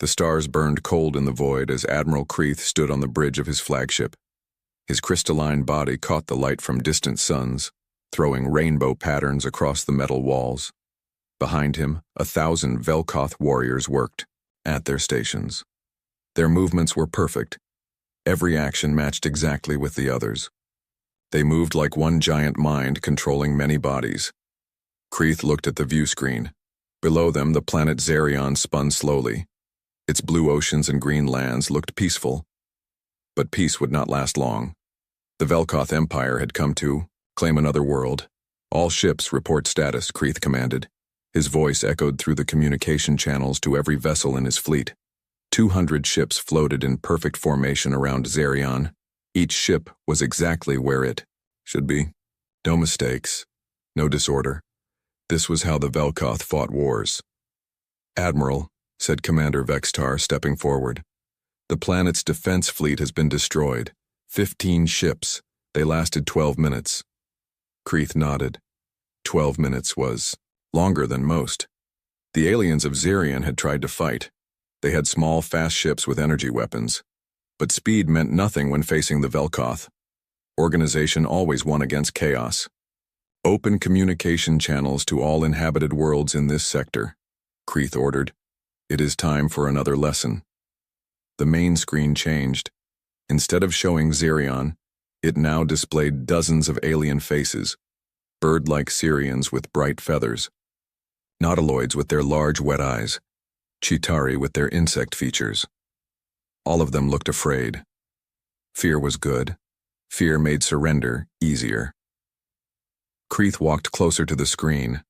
The stars burned cold in the void as Admiral Kreeth stood on the bridge of his flagship. His crystalline body caught the light from distant suns, throwing rainbow patterns across the metal walls. Behind him, 1,000 Velkoth warriors worked, at their stations. Their movements were perfect. Every action matched exactly with the others. They moved like one giant mind controlling many bodies. Kreeth looked at the view screen. Below them, the planet Zerion spun slowly. Its blue oceans and green lands looked peaceful. But peace would not last long. The Velkoth Empire had come to claim another world. All ships report status, Kreeth commanded. His voice echoed through the communication channels to every vessel in his fleet. 200 ships floated in perfect formation around Zerion. Each ship was exactly where it should be. No mistakes, no disorder. This was how the Velkoth fought wars. "Admiral," said Commander Vextar, stepping forward. "The planet's defense fleet has been destroyed. 15 ships. They lasted 12 minutes. Kreeth nodded. 12 minutes was longer than most. The aliens of Zerion had tried to fight. They had small, fast ships with energy weapons. But speed meant nothing when facing the Velkoth. Organization always won against chaos. "Open communication channels to all inhabited worlds in this sector," Kreeth ordered. "It is time for another lesson." The main screen changed. Instead of showing Zerion, it now displayed dozens of alien faces, bird-like Syrians with bright feathers, nautiloids with their large wet eyes, Chitauri with their insect features. All of them looked afraid. Fear was good. Fear made surrender easier. Kreeth walked closer to the screen.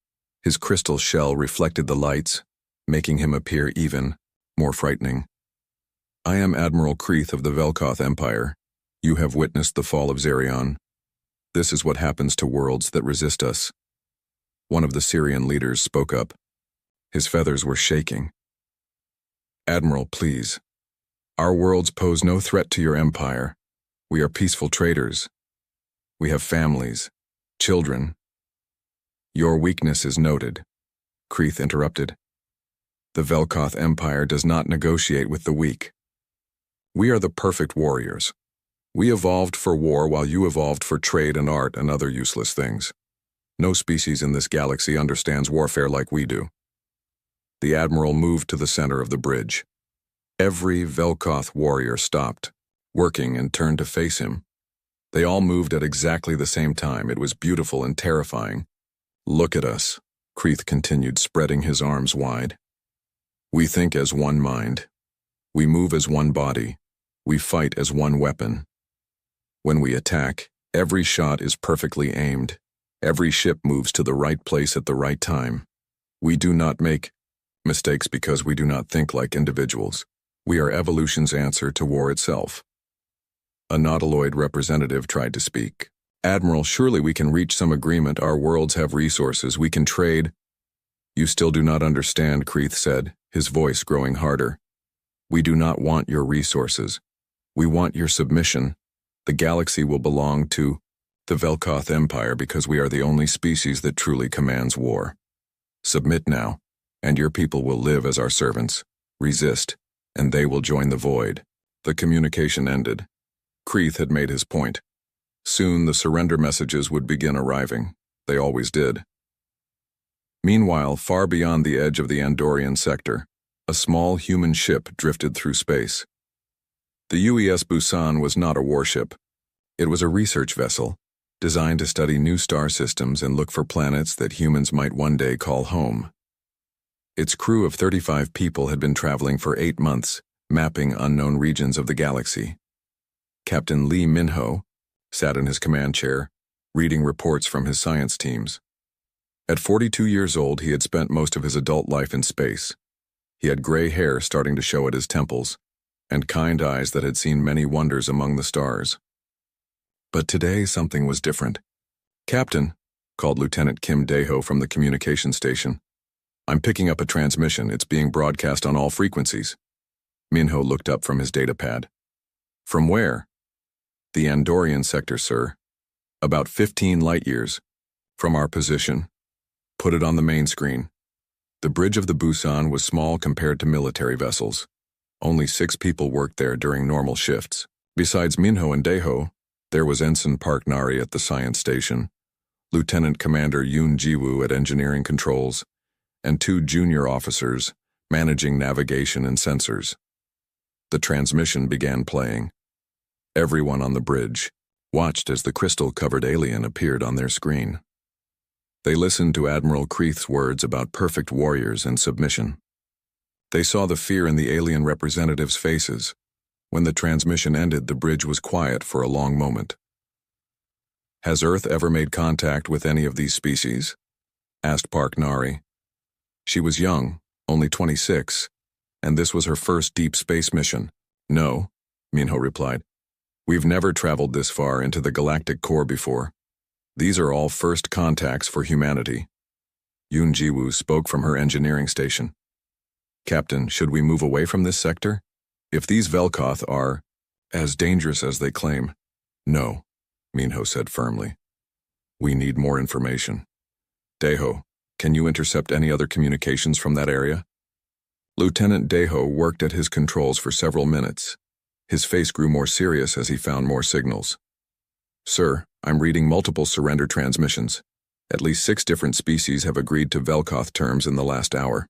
His crystal shell reflected the lights, making him appear even more frightening. "I am Admiral Kreeth of the Velkoth Empire. You have witnessed the fall of Zerion. This is what happens to worlds that resist us." One of the Syrian leaders spoke up. His feathers were shaking. "Admiral, please. Our worlds pose no threat to your empire. We are peaceful traders. We have families, children." "Your weakness is noted," Kreeth interrupted. "The Velkoth Empire does not negotiate with the weak. We are the perfect warriors. We evolved for war while you evolved for trade and art and other useless things. No species in this galaxy understands warfare like we do." The Admiral moved to the center of the bridge. Every Velkoth warrior stopped, working, and turned to face him. They all moved at exactly the same time. It was beautiful and terrifying. "Look at us," Kreeth continued, spreading his arms wide. "We think as one mind. We move as one body. We fight as one weapon. When we attack, every shot is perfectly aimed. Every ship moves to the right place at the right time. We do not make mistakes because we do not think like individuals. We are evolution's answer to war itself." A nautiloid representative tried to speak. "Admiral, surely we can reach some agreement. Our worlds have resources. We can trade." "You still do not understand," Kreeth said, his voice growing harder. "We do not want your resources. We want your submission. The galaxy will belong to the Velkoth Empire because we are the only species that truly commands war. Submit now, and your people will live as our servants. Resist, and they will join the void." The communication ended. Kreeth had made his point. Soon the surrender messages would begin arriving. They always did. Meanwhile, far beyond the edge of the Andorian sector, a small human ship drifted through space. The UES Busan was not a warship. It was a research vessel, designed to study new star systems and look for planets that humans might one day call home. Its crew of 35 people had been traveling for 8 months, mapping unknown regions of the galaxy. Captain Lee Minho sat in his command chair, reading reports from his science teams. At 42 years old, he had spent most of his adult life in space. He had gray hair starting to show at his temples, and kind eyes that had seen many wonders among the stars. But today something was different. "Captain," called Lieutenant Kim Daeho from the communication station. "I'm picking up a transmission. It's being broadcast on all frequencies." Minho looked up from his datapad. "From where?" "The Andorian sector, sir. About 15 light years. From our position." "Put it on the main screen." The bridge of the Busan was small compared to military vessels. Only 6 people worked there during normal shifts. Besides Minho and Daeho, there was Ensign Park Nari at the science station, Lieutenant Commander Yoon Jiwoo at engineering controls, and 2 junior officers managing navigation and sensors. The transmission began playing. Everyone on the bridge watched as the crystal-covered alien appeared on their screen. They listened to Admiral Kreeth's words about perfect warriors and submission. They saw the fear in the alien representatives' faces. When the transmission ended, the bridge was quiet for a long moment. "Has Earth ever made contact with any of these species?" asked Park Nari. She was young, only 26, and this was her first deep space mission. "No," Minho replied. "We've never traveled this far into the galactic core before. These are all first contacts for humanity." Yoon Jiwoo spoke from her engineering station. "Captain, should we move away from this sector? If these Velkoth are as dangerous as they claim." "No," Minho said firmly. "We need more information. Daeho, can you intercept any other communications from that area?" Lieutenant Daeho worked at his controls for several minutes. His face grew more serious as he found more signals. "Sir, I'm reading multiple surrender transmissions. At least 6 different species have agreed to Velkoth terms in the last hour."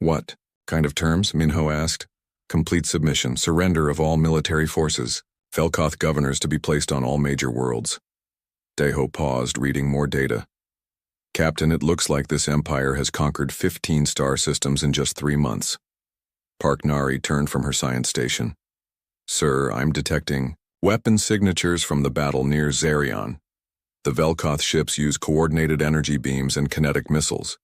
"What kind of terms?" Minho asked. "Complete submission, surrender of all military forces, Velkoth governors to be placed on all major worlds." Daeho paused, reading more data. "Captain, it looks like this empire has conquered 15 star systems in just 3 months." Park Nari turned from her science station. "Sir, I'm detecting weapon signatures from the battle near Zarion. The Velkoth ships use coordinated energy beams and kinetic missiles.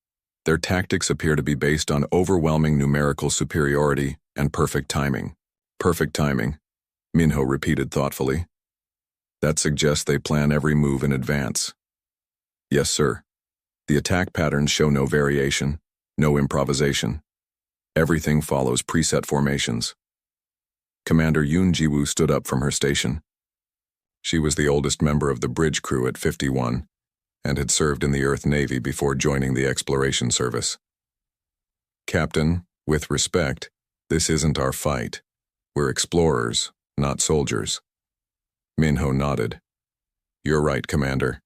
Their tactics appear to be based on overwhelming numerical superiority and perfect timing." "Perfect timing," Minho repeated thoughtfully. "That suggests they plan every move in advance." "Yes, sir. The attack patterns show no variation, no improvisation. Everything follows preset formations." Commander Yoon Jiwoo stood up from her station. She was the oldest member of the bridge crew at 51 and had served in the Earth Navy before joining the Exploration Service. "Captain, with respect, this isn't our fight. We're explorers, not soldiers." Minho nodded. "You're right, Commander.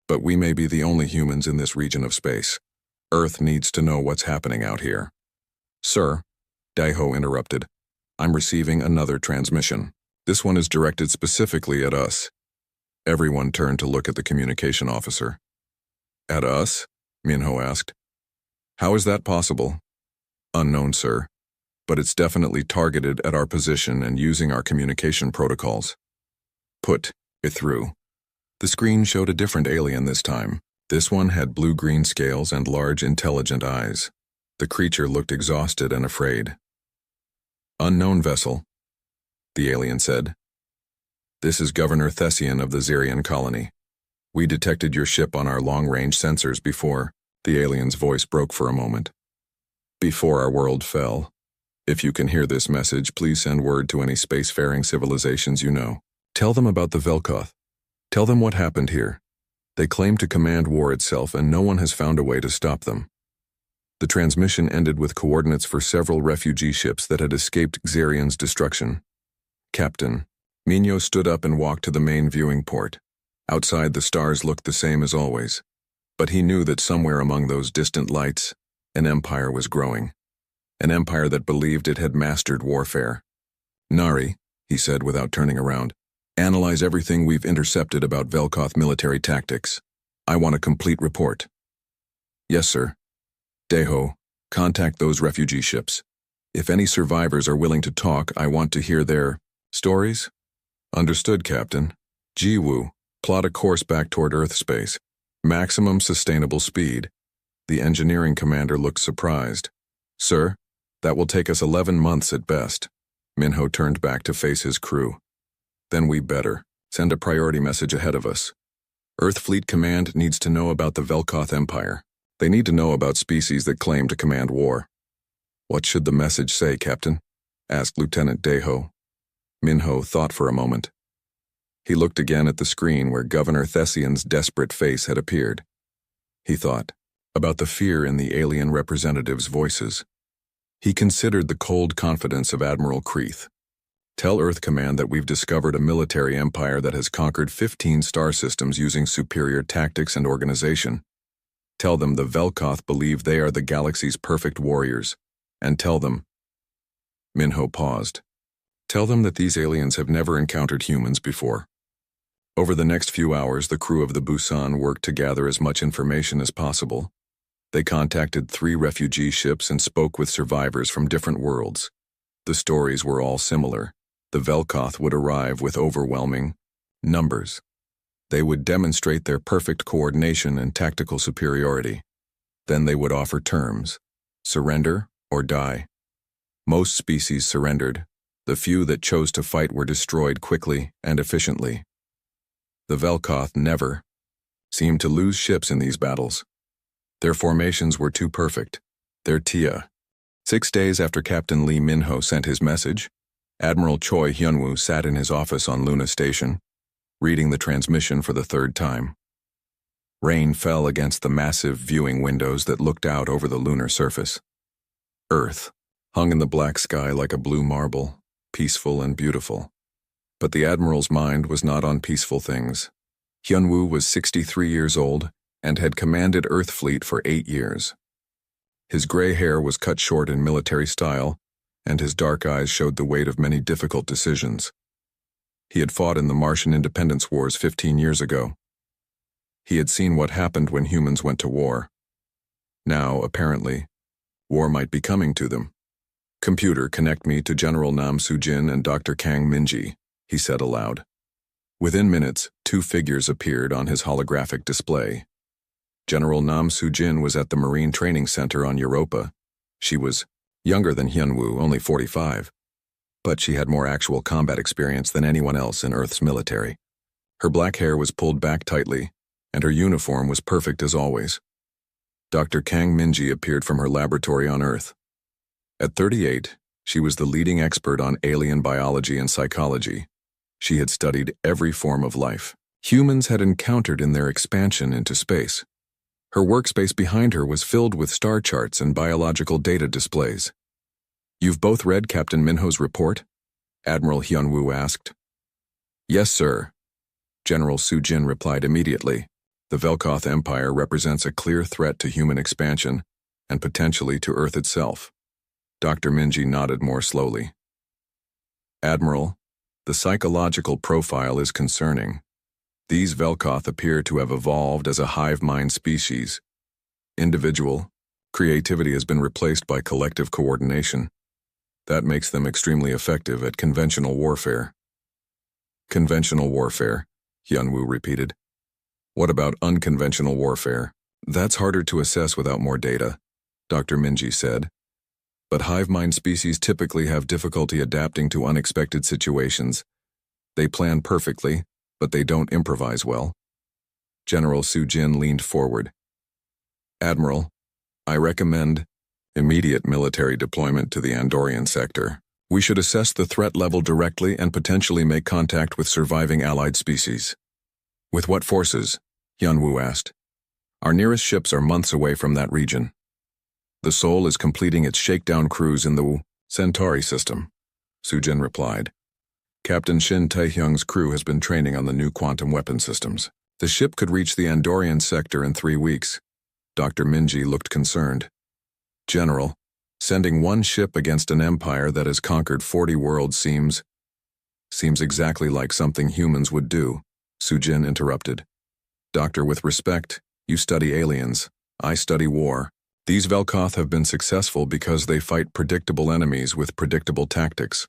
But we may be the only humans in this region of space. Earth needs to know what's happening out here." "Sir," Daeho interrupted, "I'm receiving another transmission. This one is directed specifically at us." Everyone turned to look at the communication officer. "At us?" Minho asked. "How is that possible?" "Unknown, sir. But it's definitely targeted at our position and using our communication protocols." "Put it through." The screen showed a different alien this time. This one had blue-green scales and large, intelligent eyes. The creature looked exhausted and afraid. "Unknown vessel," the alien said. "This is Governor Thessian of the Zerian colony. We detected your ship on our long-range sensors before." The alien's voice broke for a moment. "Before our world fell. If you can hear this message, please send word to any spacefaring civilizations you know. Tell them about the Velkoth. Tell them what happened here. They claim to command war itself, and no one has found a way to stop them." The transmission ended with coordinates for several refugee ships that had escaped Xerian's destruction. "Captain." Minho stood up and walked to the main viewing port. Outside, the stars looked the same as always. But he knew that somewhere among those distant lights, an empire was growing. An empire that believed it had mastered warfare. "Nari," he said without turning around, "analyze everything we've intercepted about Velkoth military tactics. I want a complete report." "Yes, sir." "Daeho, contact those refugee ships. If any survivors are willing to talk, I want to hear their stories." "Understood, Captain." "Jiwoo, plot a course back toward Earth space. Maximum sustainable speed." The engineering commander looked surprised. "Sir, that will take us 11 months at best." Minho turned back to face his crew. "Then we better send a priority message ahead of us. Earth Fleet Command needs to know about the Velkoth Empire. They need to know about species that claim to command war." "What should the message say, Captain?" asked Lieutenant Daeho. Minho thought for a moment. He looked again at the screen where Governor Thessian's desperate face had appeared. He thought about the fear in the alien representatives' voices. He considered the cold confidence of Admiral Creeth. Tell Earth Command that we've discovered a military empire that has conquered 15 star systems using superior tactics and organization. Tell them the Velkoth believe they are the galaxy's perfect warriors. And tell them... Minho paused. Tell them that these aliens have never encountered humans before. Over the next few hours, the crew of the Busan worked to gather as much information as possible. They contacted 3 refugee ships and spoke with survivors from different worlds. The stories were all similar. The Velkoth would arrive with overwhelming numbers. They would demonstrate their perfect coordination and tactical superiority. Then they would offer terms: surrender or die. Most species surrendered. The few that chose to fight were destroyed quickly and efficiently. The Velkoth never seemed to lose ships in these battles. Their formations were too perfect. Their Tia. 6 days after Captain Lee Minho sent his message, Admiral Choi Hyunwoo sat in his office on Luna Station, reading the transmission for the 3rd time. Rain fell against the massive viewing windows that looked out over the lunar surface. Earth hung in the black sky like a blue marble, peaceful and beautiful. But the Admiral's mind was not on peaceful things. Hyunwoo was 63 years old and had commanded Earth Fleet for 8 years. His gray hair was cut short in military style, and his dark eyes showed the weight of many difficult decisions. He had fought in the Martian independence wars 15 years ago. He had seen what happened when humans went to war. Now, apparently, war might be coming to them. Computer, connect me to General Nam Soo-jin and Dr. Kang Min-ji, he said aloud. Within minutes, 2 figures appeared on his holographic display. General Nam Soo-jin was at the Marine Training Center on Europa. She was younger than Hyunwoo, only 45. But she had more actual combat experience than anyone else in Earth's military. Her black hair was pulled back tightly, and her uniform was perfect as always. Dr. Kang Min-ji appeared from her laboratory on Earth. At 38, she was the leading expert on alien biology and psychology. She had studied every form of life humans had encountered in their expansion into space. Her workspace behind her was filled with star charts and biological data displays. You've both read Captain Minho's report? Admiral Hyunwoo asked. Yes, sir. General Soo-jin replied immediately. The Velkoth Empire represents a clear threat to human expansion and potentially to Earth itself. Dr. Min-ji nodded more slowly. Admiral, the psychological profile is concerning. These Velkoth appear to have evolved as a hive mind species. Individual creativity has been replaced by collective coordination. That makes them extremely effective at conventional warfare. Conventional warfare, Hyunwoo repeated. What about unconventional warfare? That's harder to assess without more data, Dr. Min-ji said. But hive mind species typically have difficulty adapting to unexpected situations. They plan perfectly, but they don't improvise well. General Soo-jin leaned forward. Admiral, I recommend immediate military deployment to the Andorian sector. We should assess the threat level directly and potentially make contact with surviving allied species. With what forces? Hyunwoo asked. Our nearest ships are months away from that region. The Sol is completing its shakedown cruise in the Centauri system, Soo-jin replied. Captain Shin Taehyung's crew has been training on the new quantum weapon systems. The ship could reach the Andorian sector in 3 weeks. Dr. Min-ji looked concerned. General, sending one ship against an empire that has conquered 40 worlds seems exactly like something humans would do, Soo-jin interrupted. Doctor, with respect, you study aliens. I study war. These Velkoth have been successful because they fight predictable enemies with predictable tactics.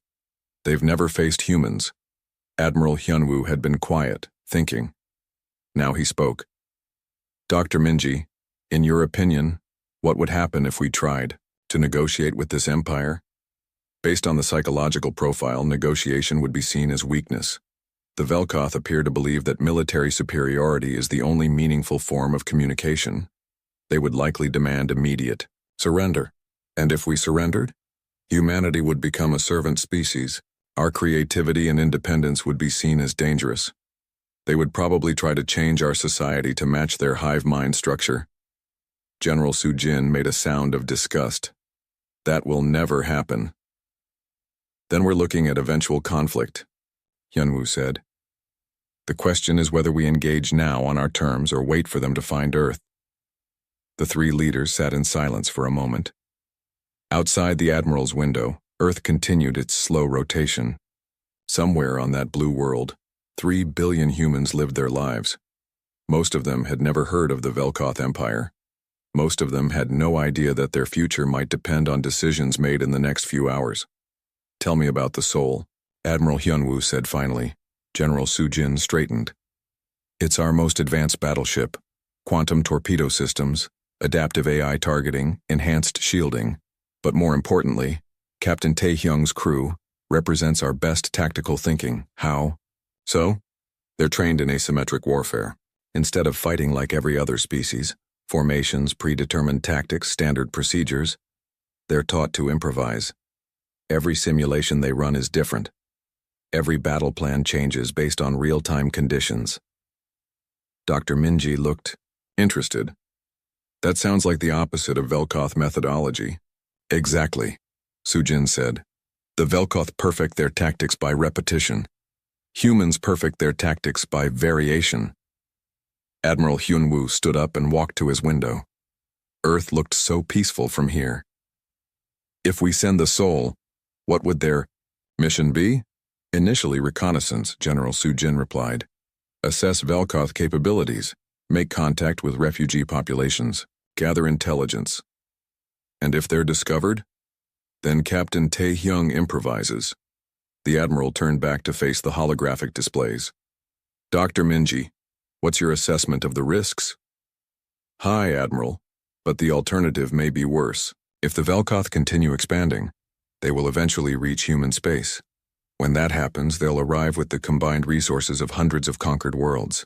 They've never faced humans. Admiral Hyunwoo had been quiet, thinking. Now he spoke. Dr. Min-ji, in your opinion, what would happen if we tried to negotiate with this empire? Based on the psychological profile, negotiation would be seen as weakness. The Velkoth appear to believe that military superiority is the only meaningful form of communication. They would likely demand immediate surrender. And if we surrendered, humanity would become a servant species. Our creativity and independence would be seen as dangerous. They would probably try to change our society to match their hive mind structure. General Soo-jin made a sound of disgust. That will never happen. Then we're looking at eventual conflict, Hyunwoo said. The question is whether we engage now on our terms or wait for them to find Earth. The three leaders sat in silence for a moment. Outside the Admiral's window, Earth continued its slow rotation. Somewhere on that blue world, 3 billion humans lived their lives. Most of them had never heard of the Velkoth Empire. Most of them had no idea that their future might depend on decisions made in the next few hours. Tell me about the Soul, Admiral Hyunwoo said finally. General Soo-jin straightened. It's our most advanced battleship. Quantum torpedo systems, adaptive AI targeting, enhanced shielding. But more importantly, Captain Tae-hyung's crew represents our best tactical thinking. How? So? They're trained in asymmetric warfare. Instead of fighting like every other species, formations, predetermined tactics, standard procedures, they're taught to improvise. Every simulation they run is different. Every battle plan changes based on real-time conditions. Dr. Minji looked interested. That sounds like the opposite of Velkoth methodology. Exactly, Soo-jin said. The Velkoth perfect their tactics by repetition. Humans perfect their tactics by variation. Admiral Hyunwoo stood up and walked to his window. Earth looked so peaceful from here. If we send the Soul, what would their mission be? Initially reconnaissance, General Soo-jin replied. Assess Velkoth capabilities, make contact with refugee populations, gather intelligence. And if they're discovered? Then Captain Tae-hyung improvises. The Admiral turned back to face the holographic displays. Dr. Minji, what's your assessment of the risks? High, Admiral, but the alternative may be worse. If the Velkoth continue expanding, they will eventually reach human space. When that happens, they'll arrive with the combined resources of hundreds of conquered worlds.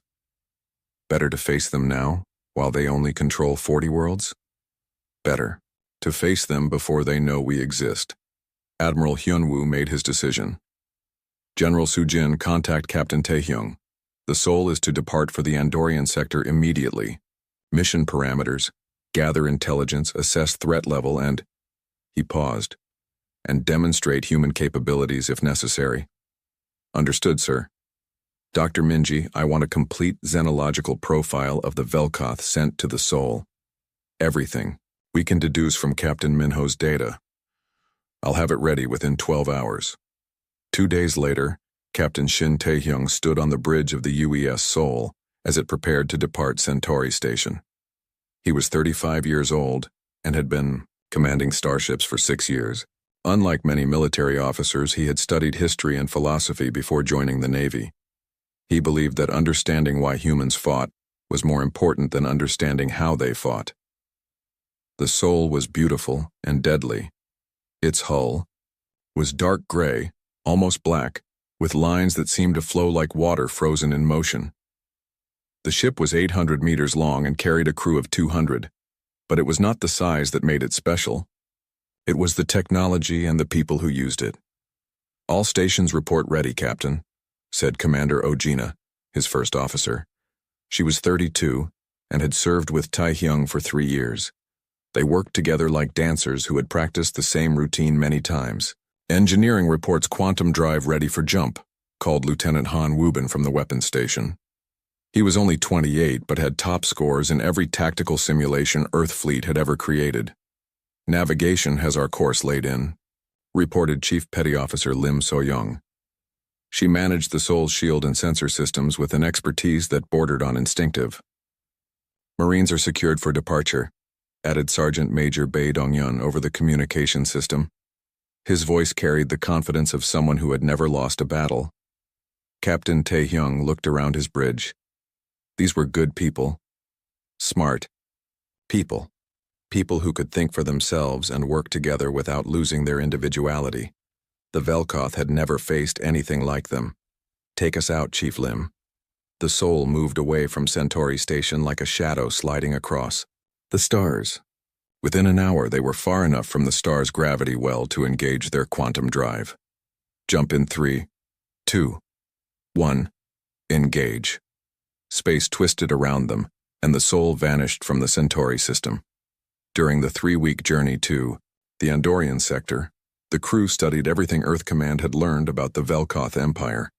Better to face them now, while they only control 40 worlds? Better to face them before they know we exist. Admiral Hyunwoo made his decision. General Soo-jin, contact Captain Tae-hyung. The Soul is to depart for the Andorian sector immediately. Mission parameters, gather intelligence, assess threat level, and... He paused. And demonstrate human capabilities if necessary. Understood, sir. Dr. Minji, I want a complete xenological profile of the Velkoth sent to the Soul. Everything we can deduce from Captain Minho's data. I'll have it ready within 12 hours. 2 days later, Captain Shin Tae-hyung stood on the bridge of the UES Soul as it prepared to depart Centauri Station. He was 35 years old and had been commanding starships for 6 years. Unlike many military officers, he had studied history and philosophy before joining the Navy. He believed that understanding why humans fought was more important than understanding how they fought. The Soul was beautiful and deadly. Its hull was dark gray, almost black, with lines that seemed to flow like water frozen in motion. The ship was 800 meters long and carried a crew of 200, but it was not the size that made it special. It was the technology and the people who used it. All stations report ready, Captain, said Commander Ojina, his first officer. She was 32 and had served with Tae-hyung for 3 years. They worked together like dancers who had practiced the same routine many times. Engineering reports quantum drive ready for jump, called Lieutenant Han Wubin from the weapons station. He was only 28 but had top scores in every tactical simulation Earth fleet had ever created. Navigation has our course laid in, reported Chief Petty Officer Lim So-young. She managed the Soul's shield and sensor systems with an expertise that bordered on instinctive. Marines are secured for departure, added Sergeant Major Bae Dong-yun over the communication system. His voice carried the confidence of someone who had never lost a battle. Captain Tae-hyung looked around his bridge. These were good people. Smart people. People who could think for themselves and work together without losing their individuality. The Velkoth had never faced anything like them. Take us out, Chief Lim. The Soul moved away from Centauri Station like a shadow sliding across the stars. Within an hour, they were far enough from the star's gravity well to engage their quantum drive. Jump in 3, 2, 1. Engage. Space twisted around them, and the Soul vanished from the Centauri system. During the 3-week journey to The Andorian sector, the crew studied everything Earth Command had learned about the Velkoth Empire.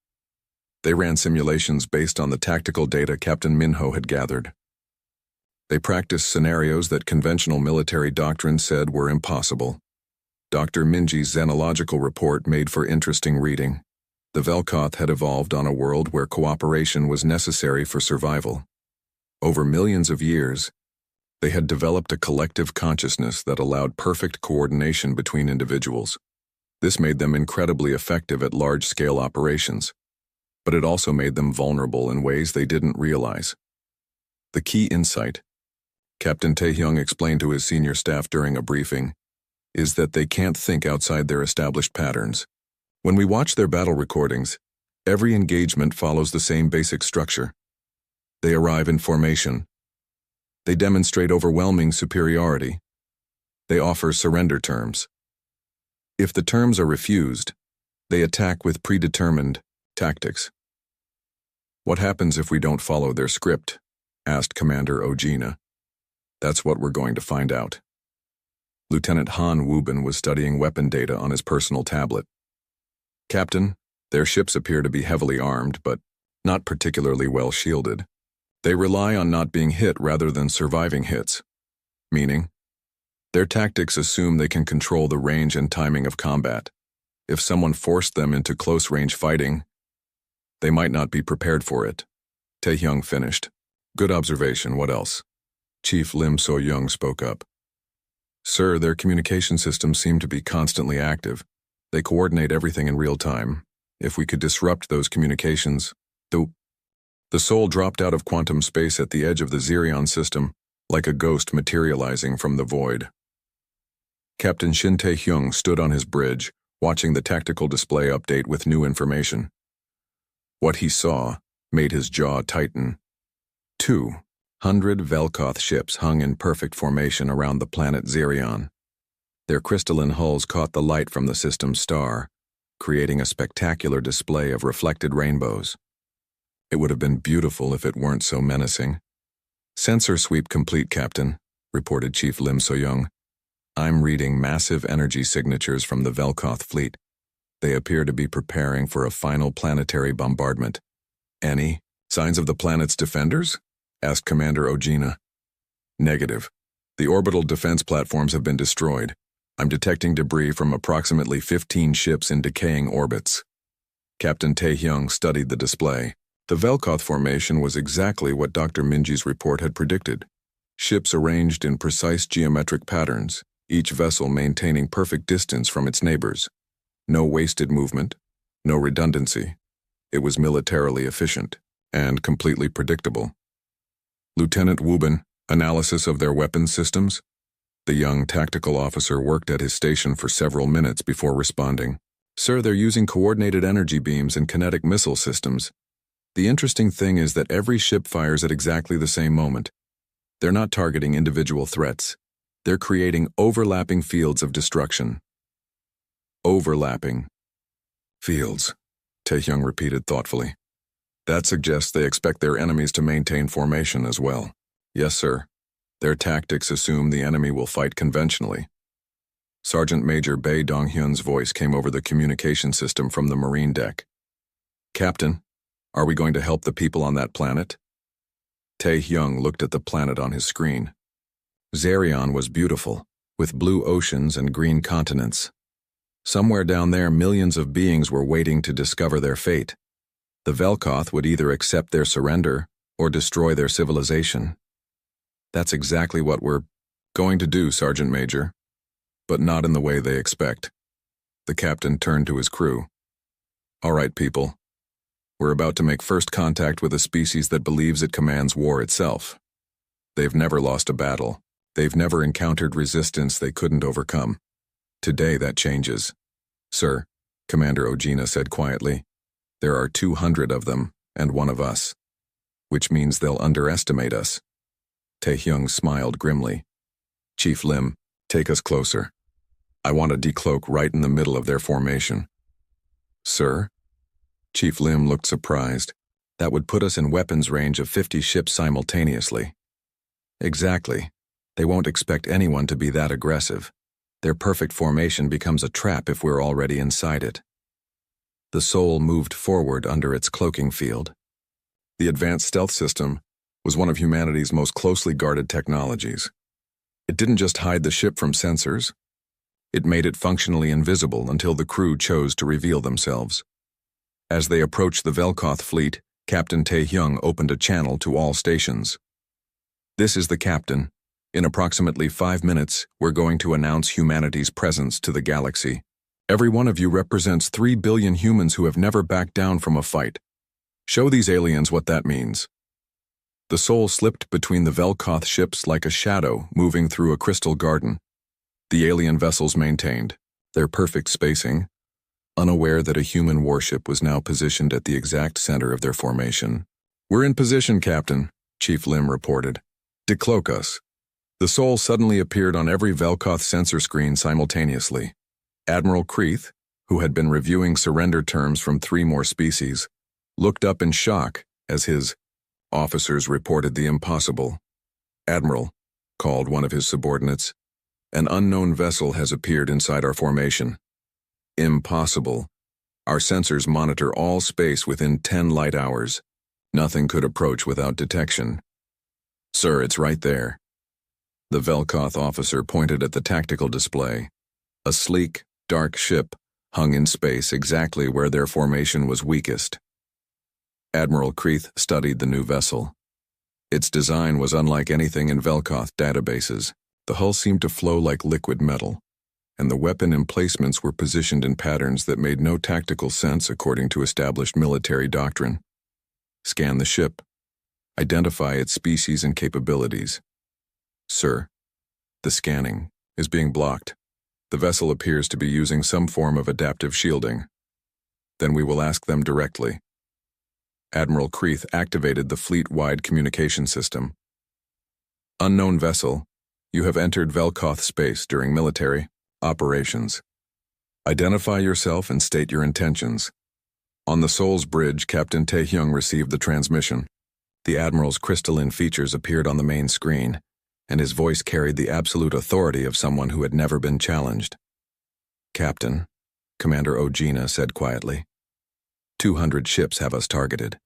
They ran simulations based on the tactical data Captain Minho had gathered. They practiced scenarios that conventional military doctrine said were impossible. Dr. Minji's xenological report made for interesting reading. The Velkoth had evolved on a world where cooperation was necessary for survival. Over millions of years, they had developed a collective consciousness that allowed perfect coordination between individuals. This made them incredibly effective at large-scale operations, but it also made them vulnerable in ways they didn't realize. The key insight, Captain Taehyung explained to his senior staff during a briefing, is that they can't think outside their established patterns. When we watch their battle recordings, every engagement follows the same basic structure. They arrive in formation. They demonstrate overwhelming superiority. They offer surrender terms. If the terms are refused, they attack with predetermined tactics. What happens if we don't follow their script? Asked Commander Ojina. That's what we're going to find out. Lieutenant Han Wubin was studying weapon data on his personal tablet. Captain, their ships appear to be heavily armed, but not particularly well shielded. They rely on not being hit rather than surviving hits. Meaning, their tactics assume they can control the range and timing of combat. If someone forced them into close-range fighting, they might not be prepared for it. Taehyung finished. Good observation, what else? Chief Lim So-young spoke up. Sir, their communication systems seem to be constantly active. They coordinate everything in real time. If we could disrupt those communications, the soul dropped out of quantum space at the edge of the Xerion system, like a ghost materializing from the void. Captain Shin Taehyung stood on his bridge, watching the tactical display update with new information. What he saw made his jaw tighten. 200 Velkoth ships hung in perfect formation around the planet Xerion. Their crystalline hulls caught the light from the system's star, creating a spectacular display of reflected rainbows. It would have been beautiful if it weren't so menacing. Sensor sweep complete, Captain, reported Chief Lim So-young. I'm reading massive energy signatures from the Velkoth fleet. They appear to be preparing for a final planetary bombardment. Any signs of the planet's defenders? Asked Commander Ojina. Negative. The orbital defense platforms have been destroyed. I'm detecting debris from approximately 15 ships in decaying orbits. Captain Taehyung studied the display. The Velkoth formation was exactly what Dr. Minji's report had predicted. Ships arranged in precise geometric patterns, each vessel maintaining perfect distance from its neighbors. No wasted movement, no redundancy. It was militarily efficient and completely predictable. Lieutenant Wubin, analysis of their weapons systems? The young tactical officer worked at his station for several minutes before responding. Sir, they're using coordinated energy beams and kinetic missile systems. The interesting thing is that every ship fires at exactly the same moment. They're not targeting individual threats. They're creating overlapping fields of destruction. Overlapping fields, Taehyung repeated thoughtfully. That suggests they expect their enemies to maintain formation as well. Yes, sir. Their tactics assume the enemy will fight conventionally. Sergeant Major Bae Donghyun's voice came over the communication system from the marine deck. Captain, are we going to help the people on that planet? Taehyung looked at the planet on his screen. Xerion was beautiful, with blue oceans and green continents. Somewhere down there, millions of beings were waiting to discover their fate. The Velkoth would either accept their surrender or destroy their civilization. That's exactly what we're going to do, Sergeant Major, but not in the way they expect. The captain turned to his crew. All right, people. We're about to make first contact with a species that believes it commands war itself. They've never lost a battle. They've never encountered resistance they couldn't overcome. Today that changes. Sir, Commander Ojina said quietly, there are 200 of them and one of us, which means they'll underestimate us. Taehyung smiled grimly. Chief Lim, take us closer. I want to decloak right in the middle of their formation. Sir? Chief Lim looked surprised. That would put us in weapons range of 50 ships simultaneously. Exactly. They won't expect anyone to be that aggressive. Their perfect formation becomes a trap if we're already inside it. The Soul moved forward under its cloaking field. The advanced stealth system was one of humanity's most closely guarded technologies. It didn't just hide the ship from sensors, it made it functionally invisible until the crew chose to reveal themselves. As they approached the Velkoth fleet, Captain Tae-hyung opened a channel to all stations. "This is the captain. In approximately 5 minutes, we're going to announce humanity's presence to the galaxy. Every one of you represents 3 billion humans who have never backed down from a fight. Show these aliens what that means." The Soul slipped between the Velkoth ships like a shadow moving through a crystal garden. The alien vessels maintained their perfect spacing, unaware that a human warship was now positioned at the exact center of their formation. "We're in position, Captain," Chief Lim reported. "Decloak us." The Soul suddenly appeared on every Velkoth sensor screen simultaneously. Admiral Kreeth, who had been reviewing surrender terms from 3 more species, looked up in shock as his officers reported the impossible. "Admiral," called one of his subordinates, "an unknown vessel has appeared inside our formation." "Impossible. Our sensors monitor all space within 10 light hours. Nothing could approach without detection." "Sir, it's right there." The Velkoth officer pointed at the tactical display. A sleek, dark ship hung in space exactly where their formation was weakest. Admiral Kreeth studied the new vessel. Its design was unlike anything in Velkoth databases. The hull seemed to flow like liquid metal, and the weapon emplacements were positioned in patterns that made no tactical sense according to established military doctrine. "Scan the ship. Identify its species and capabilities." "Sir, the scanning is being blocked. The vessel appears to be using some form of adaptive shielding." "Then we will ask them directly." Admiral Kreeth activated the fleet-wide communication system. "Unknown vessel, you have entered Velkoth space during military operations. Identify yourself and state your intentions." On the Soul's bridge, Captain Tae-hyung received the transmission. The Admiral's crystalline features appeared on the main screen, and his voice carried the absolute authority of someone who had never been challenged. "Captain," Commander Ojina said quietly, 200 ships have us targeted."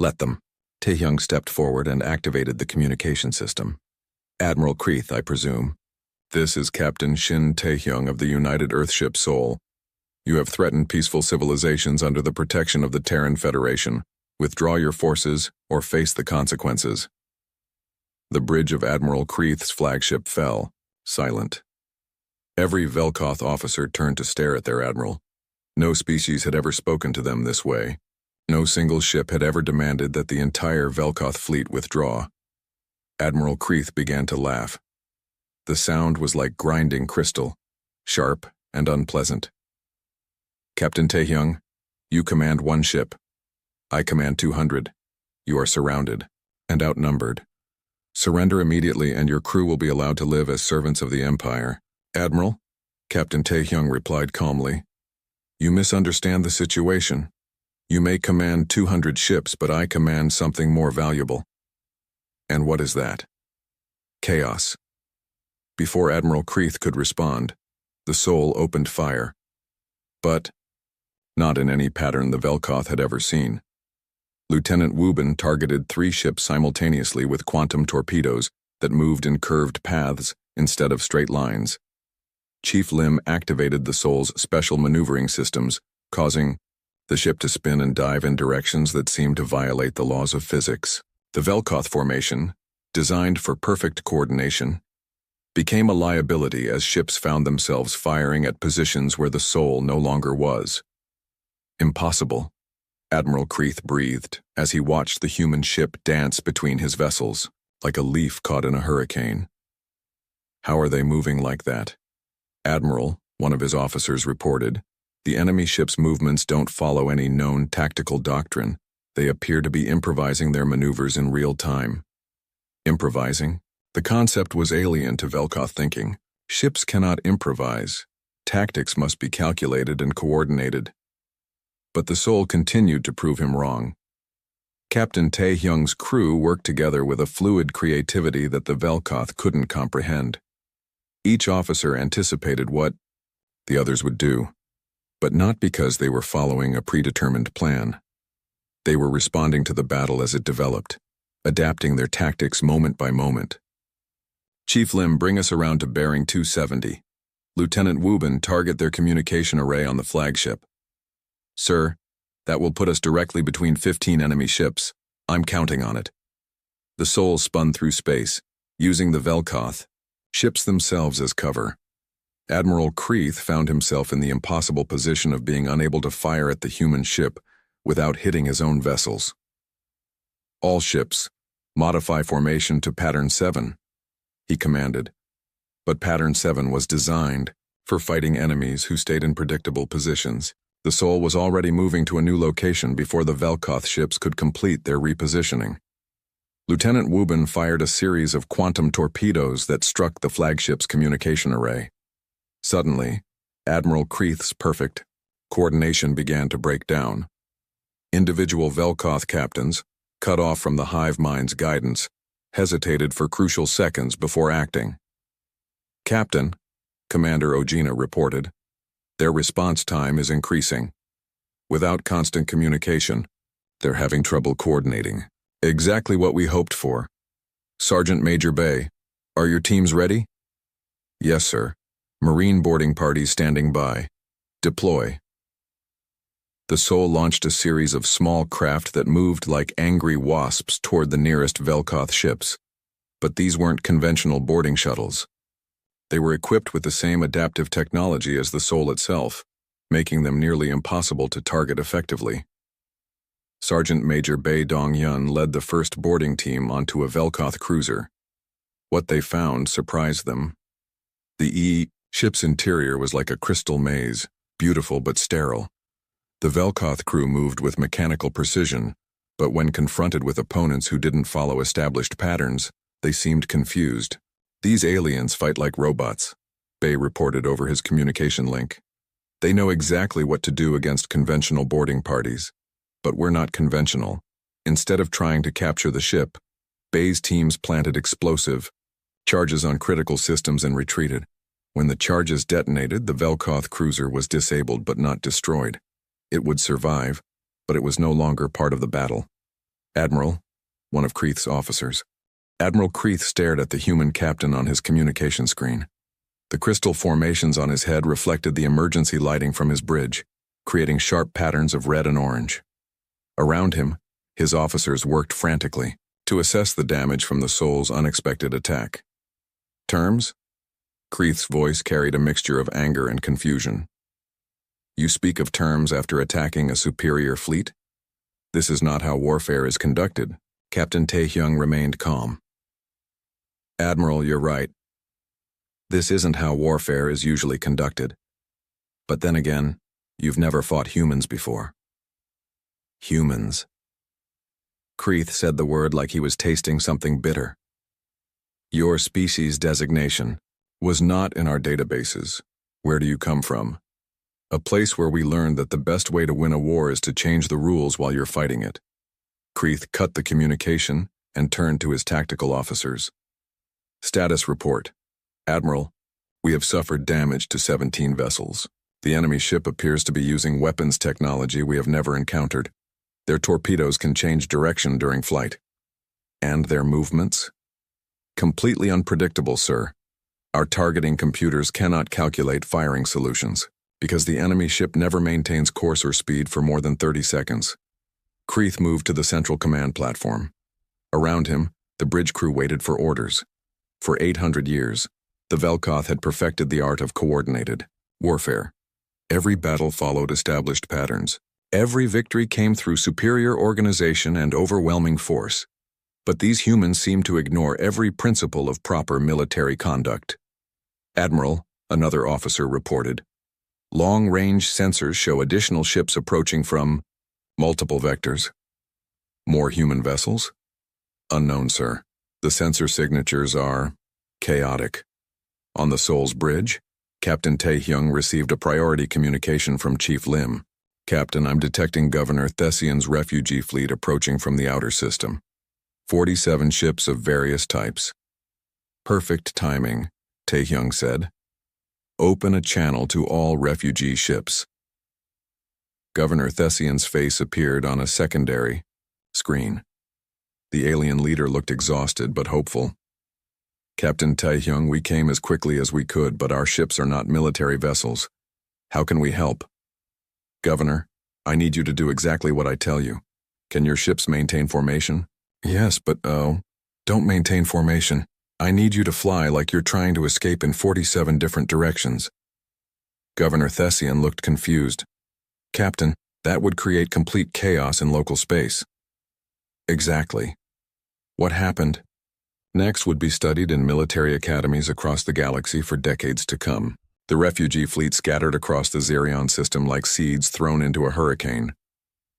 "Let them." Tae-hyung stepped forward and activated the communication system. "Admiral Kreeth, I presume. This is Captain Shin Tae-hyung of the United Earthship Soul. You have threatened peaceful civilizations under the protection of the Terran Federation. Withdraw your forces or face the consequences." The bridge of Admiral Kreeth's flagship fell, silent. Every Velkoth officer turned to stare at their admiral. No species had ever spoken to them this way. No single ship had ever demanded that the entire Velkoth fleet withdraw. Admiral Kreeth began to laugh. The sound was like grinding crystal, sharp and unpleasant. "Captain Tae-hyung, you command 1 ship. I command 200. You are surrounded and outnumbered. Surrender immediately and your crew will be allowed to live as servants of the Empire." "Admiral," Captain Tae-hyung replied calmly, "you misunderstand the situation. You may command 200 ships, but I command something more valuable." "And what is that?" "Chaos." Before Admiral Kreeth could respond, the Soul opened fire. But not in any pattern the Velkoth had ever seen. Lieutenant Wubin targeted 3 ships simultaneously with quantum torpedoes that moved in curved paths instead of straight lines. Chief Lim activated the Soul's special maneuvering systems, causing the ship to spin and dive in directions that seemed to violate the laws of physics. The Velkoth formation, designed for perfect coordination, became a liability as ships found themselves firing at positions where the Soul no longer was. "Impossible," Admiral Kreeth breathed as he watched the human ship dance between his vessels, like a leaf caught in a hurricane. "How are they moving like that?" "Admiral," one of his officers reported, "the enemy ship's movements don't follow any known tactical doctrine. They appear to be improvising their maneuvers in real time." Improvising? The concept was alien to Velkoth thinking. Ships cannot improvise. Tactics must be calculated and coordinated. But the Soul continued to prove him wrong. Captain Tae-hyung's crew worked together with a fluid creativity that the Velkoth couldn't comprehend. Each officer anticipated what the others would do, but not because they were following a predetermined plan. They were responding to the battle as it developed, adapting their tactics moment by moment. Chief Lim, bring us around to bearing 270. Lieutenant Wubin, target their communication array on the flagship. Sir, that will put us directly between 15 enemy ships. I'm counting on it. The Soul spun through space, using the Velkoth, ships themselves as cover. Admiral Kreeth found himself in the impossible position of being unable to fire at the human ship without hitting his own vessels. All ships, modify formation to Pattern 7, he commanded. But Pattern 7 was designed for fighting enemies who stayed in predictable positions. The Soul was already moving to a new location before the Velkoth ships could complete their repositioning. Lieutenant Wubin fired a series of quantum torpedoes that struck the flagship's communication array. Suddenly, Admiral Kreeth's perfect coordination began to break down. Individual Velkoth captains, cut off from the hive mind's guidance, hesitated for crucial seconds before acting. Captain, Commander Ojina reported, their response time is increasing. Without constant communication, they're having trouble coordinating. Exactly what we hoped for. Sergeant Major Bay, are your teams ready? Yes, sir. Marine boarding parties standing by. Deploy. The Soul launched a series of small craft that moved like angry wasps toward the nearest Velkoth ships. But these weren't conventional boarding shuttles. They were equipped with the same adaptive technology as the Soul itself, making them nearly impossible to target effectively. Sergeant Major Bei Dong-yun led the first boarding team onto a Velkoth cruiser. What they found surprised them. The ship's interior was like a crystal maze, beautiful but sterile. The Velkoth crew moved with mechanical precision, but when confronted with opponents who didn't follow established patterns, they seemed confused. These aliens fight like robots, Bei reported over his communication link. They know exactly what to do against conventional boarding parties. But we're not conventional. Instead of trying to capture the ship, Bei's teams planted explosive charges on critical systems and retreated. When the charges detonated, the Velkoth cruiser was disabled but not destroyed. It would survive, but it was no longer part of the battle. Admiral, one of Kreeth's officers. Admiral Kreeth stared at the human captain on his communication screen. The crystal formations on his head reflected the emergency lighting from his bridge, creating sharp patterns of red and orange. Around him, his officers worked frantically to assess the damage from the Soul's unexpected attack. Terms? Kreeth's voice carried a mixture of anger and confusion. You speak of terms after attacking a superior fleet? This is not how warfare is conducted. Captain Taehyung remained calm. Admiral, you're right. This isn't how warfare is usually conducted. But then again, you've never fought humans before. Humans. Kreeth said the word like he was tasting something bitter. Your species designation was not in our databases. Where do you come from? A place where we learned that the best way to win a war is to change the rules while you're fighting it. Kreeth cut the communication and turned to his tactical officers. Status report. Admiral, we have suffered damage to 17 vessels. The enemy ship appears to be using weapons technology we have never encountered. Their torpedoes can change direction during flight. And their movements? Completely unpredictable, sir. Our targeting computers cannot calculate firing solutions, because the enemy ship never maintains course or speed for more than 30 seconds. Kreeth moved to the central command platform. Around him, the bridge crew waited for orders. For 800 years, the Velkoth had perfected the art of coordinated warfare. Every battle followed established patterns. Every victory came through superior organization and overwhelming force. But these humans seemed to ignore every principle of proper military conduct. Admiral, another officer reported, long-range sensors show additional ships approaching from multiple vectors. More human vessels? Unknown, sir. The sensor signatures are chaotic. On the Soul's bridge, Captain Taehyung received a priority communication from Chief Lim. Captain, I'm detecting Governor Thessian's refugee fleet approaching from the outer system. 47 ships of various types. Perfect timing. Taehyung said. Open a channel to all refugee ships. Governor Thessian's face appeared on a secondary screen. The alien leader looked exhausted but hopeful. Captain Taehyung, we came as quickly as we could, but our ships are not military vessels. How can we help? Governor, I need you to do exactly what I tell you. Can your ships maintain formation? Yes, but don't maintain formation. I need you to fly like you're trying to escape in 47 different directions. Governor Thessian looked confused. Captain, that would create complete chaos in local space. Exactly. What happened? Next would be studied in military academies across the galaxy for decades to come. The refugee fleet scattered across the Xerion system like seeds thrown into a hurricane.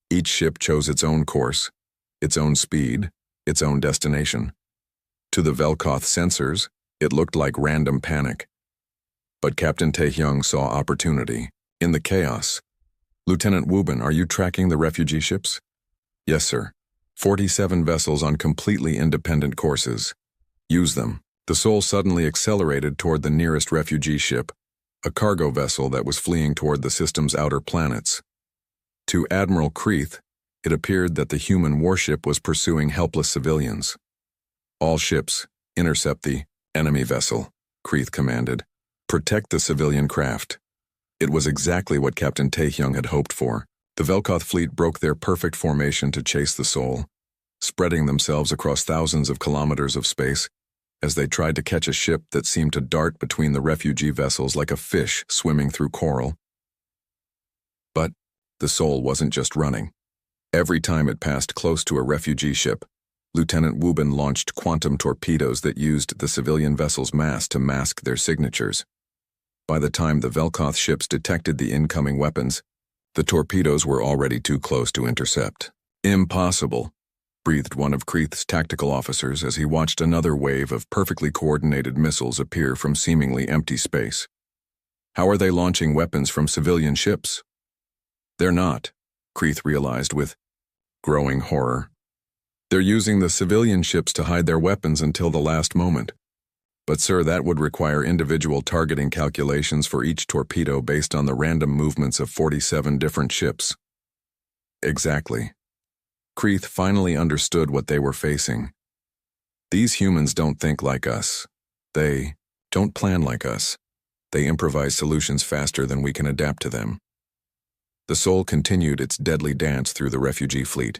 Each ship chose its own course, its own speed, its own destination. To the Velkoth sensors, it looked like random panic. But Captain Taehyung saw opportunity in the chaos. Lieutenant Wubin, are you tracking the refugee ships? Yes, sir. 47 vessels on completely independent courses. Use them. The Soul suddenly accelerated toward the nearest refugee ship, a cargo vessel that was fleeing toward the system's outer planets. To Admiral Kreeth, it appeared that the human warship was pursuing helpless civilians. All ships, intercept the enemy vessel, Kreeth commanded. Protect the civilian craft. It was exactly what Captain Taehyung had hoped for. The Velkoth fleet broke their perfect formation to chase the Soul, spreading themselves across thousands of kilometers of space as they tried to catch a ship that seemed to dart between the refugee vessels like a fish swimming through coral. But the Soul wasn't just running. Every time it passed close to a refugee ship, Lieutenant Wubin launched quantum torpedoes that used the civilian vessel's mass to mask their signatures. By the time the Velkoth ships detected the incoming weapons, the torpedoes were already too close to intercept. Impossible, breathed one of Kreeth's tactical officers as he watched another wave of perfectly coordinated missiles appear from seemingly empty space. How are they launching weapons from civilian ships? They're not, Kreeth realized with growing horror. They're using the civilian ships to hide their weapons until the last moment. But sir, that would require individual targeting calculations for each torpedo based on the random movements of 47 different ships. Exactly. Kreeth finally understood what they were facing. These humans don't think like us. They don't plan like us. They improvise solutions faster than we can adapt to them. The Soul continued its deadly dance through the refugee fleet.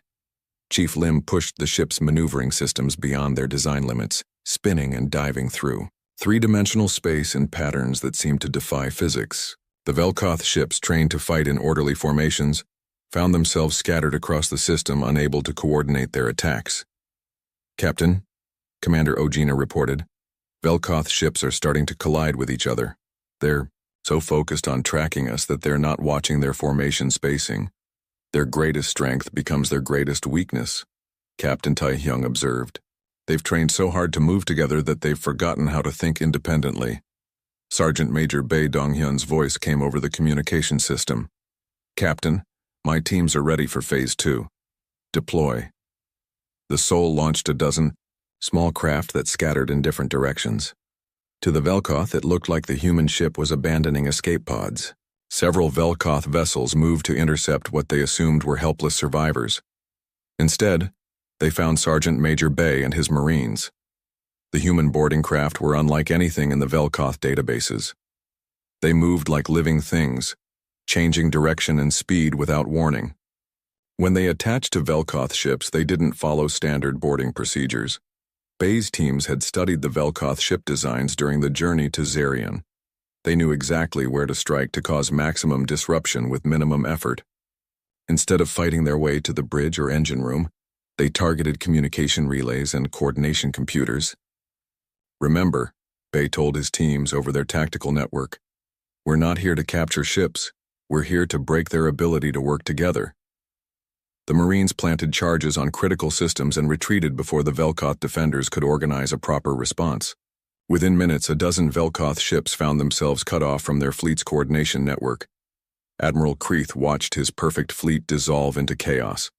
Chief Lim pushed the ship's maneuvering systems beyond their design limits, spinning and diving through three-dimensional space in patterns that seemed to defy physics. The Velkoth ships, trained to fight in orderly formations, found themselves scattered across the system, unable to coordinate their attacks. Captain, Commander Ojina reported, Velkoth ships are starting to collide with each other. They're so focused on tracking us that they're not watching their formation spacing. Their greatest strength becomes their greatest weakness, Captain Taehyung observed. They've trained so hard to move together that they've forgotten how to think independently. Sergeant Major Bae Donghyun's voice came over the communication system. Captain, my teams are ready for Phase 2. Deploy. The Soul launched a dozen small craft that scattered in different directions. To the Velkoth, it looked like the human ship was abandoning escape pods. Several Velkoth vessels moved to intercept what they assumed were helpless survivors. Instead, they found Sergeant Major Bae and his Marines. The human boarding craft were unlike anything in the Velkoth databases. They moved like living things, changing direction and speed without warning. When they attached to Velkoth ships, they didn't follow standard boarding procedures. Bae's teams had studied the Velkoth ship designs during the journey to Xerion. They knew exactly where to strike to cause maximum disruption with minimum effort. Instead of fighting their way to the bridge or engine room, they targeted communication relays and coordination computers. Remember, Bae told his teams over their tactical network, we're not here to capture ships, we're here to break their ability to work together. The Marines planted charges on critical systems and retreated before the Velkoth defenders could organize a proper response. Within minutes, a dozen Velkoth ships found themselves cut off from their fleet's coordination network. Admiral Kreeth watched his perfect fleet dissolve into chaos.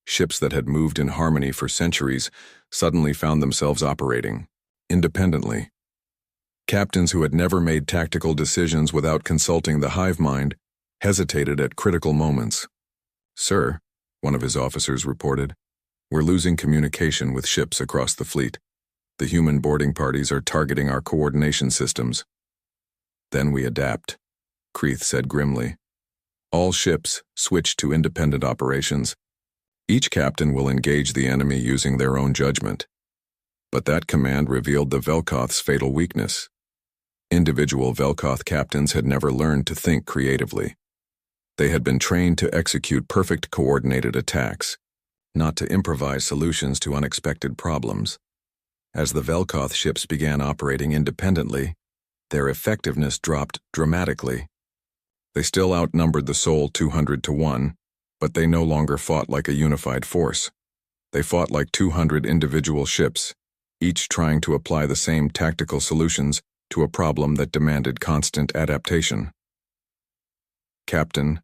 Ships that had moved in harmony for centuries suddenly found themselves operating independently. Captains who had never made tactical decisions without consulting the hive mind hesitated at critical moments. "Sir," one of his officers reported, "we're losing communication with ships across the fleet. The human boarding parties are targeting our coordination systems." "Then we adapt," Kreeth said grimly. "All ships switch to independent operations. Each captain will engage the enemy using their own judgment." But that command revealed the Velkoth's fatal weakness. Individual Velkoth captains had never learned to think creatively. They had been trained to execute perfect coordinated attacks, not to improvise solutions to unexpected problems. As the Velkoth ships began operating independently, their effectiveness dropped dramatically. They still outnumbered the Sol 200 to 1, but they no longer fought like a unified force. They fought like 200 individual ships, each trying to apply the same tactical solutions to a problem that demanded constant adaptation. Captain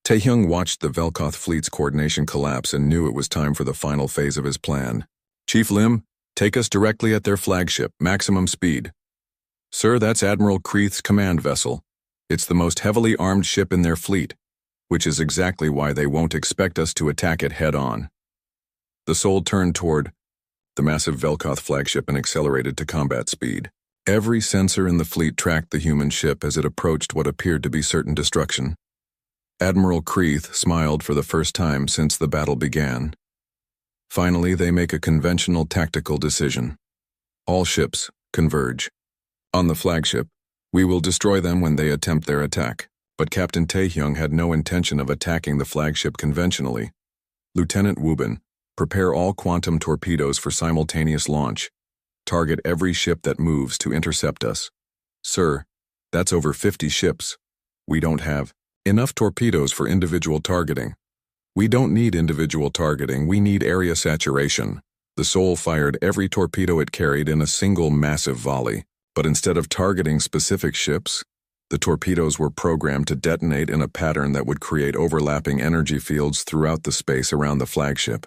Taehyung watched the Velkoth fleet's coordination collapse and knew it was time for the final phase of his plan. "Chief Lim, take us directly at their flagship, maximum speed." "Sir, that's Admiral Kreeth's command vessel. It's the most heavily armed ship in their fleet, which is exactly why they won't expect us to attack it head-on." The Sol turned toward the massive Velkoth flagship and accelerated to combat speed. Every sensor in the fleet tracked the human ship as it approached what appeared to be certain destruction. Admiral Kreeth smiled for the first time since the battle began. Finally, they make a conventional tactical decision. All ships converge. On the flagship, we will destroy them when they attempt their attack. But Captain Taehyung had no intention of attacking the flagship conventionally. "Lieutenant Wubin, prepare all quantum torpedoes for simultaneous launch. Target every ship that moves to intercept us." "Sir, that's over 50 ships. We don't have enough torpedoes for individual targeting." "We don't need individual targeting, we need area saturation." The Sol fired every torpedo it carried in a single massive volley, but instead of targeting specific ships, the torpedoes were programmed to detonate in a pattern that would create overlapping energy fields throughout the space around the flagship.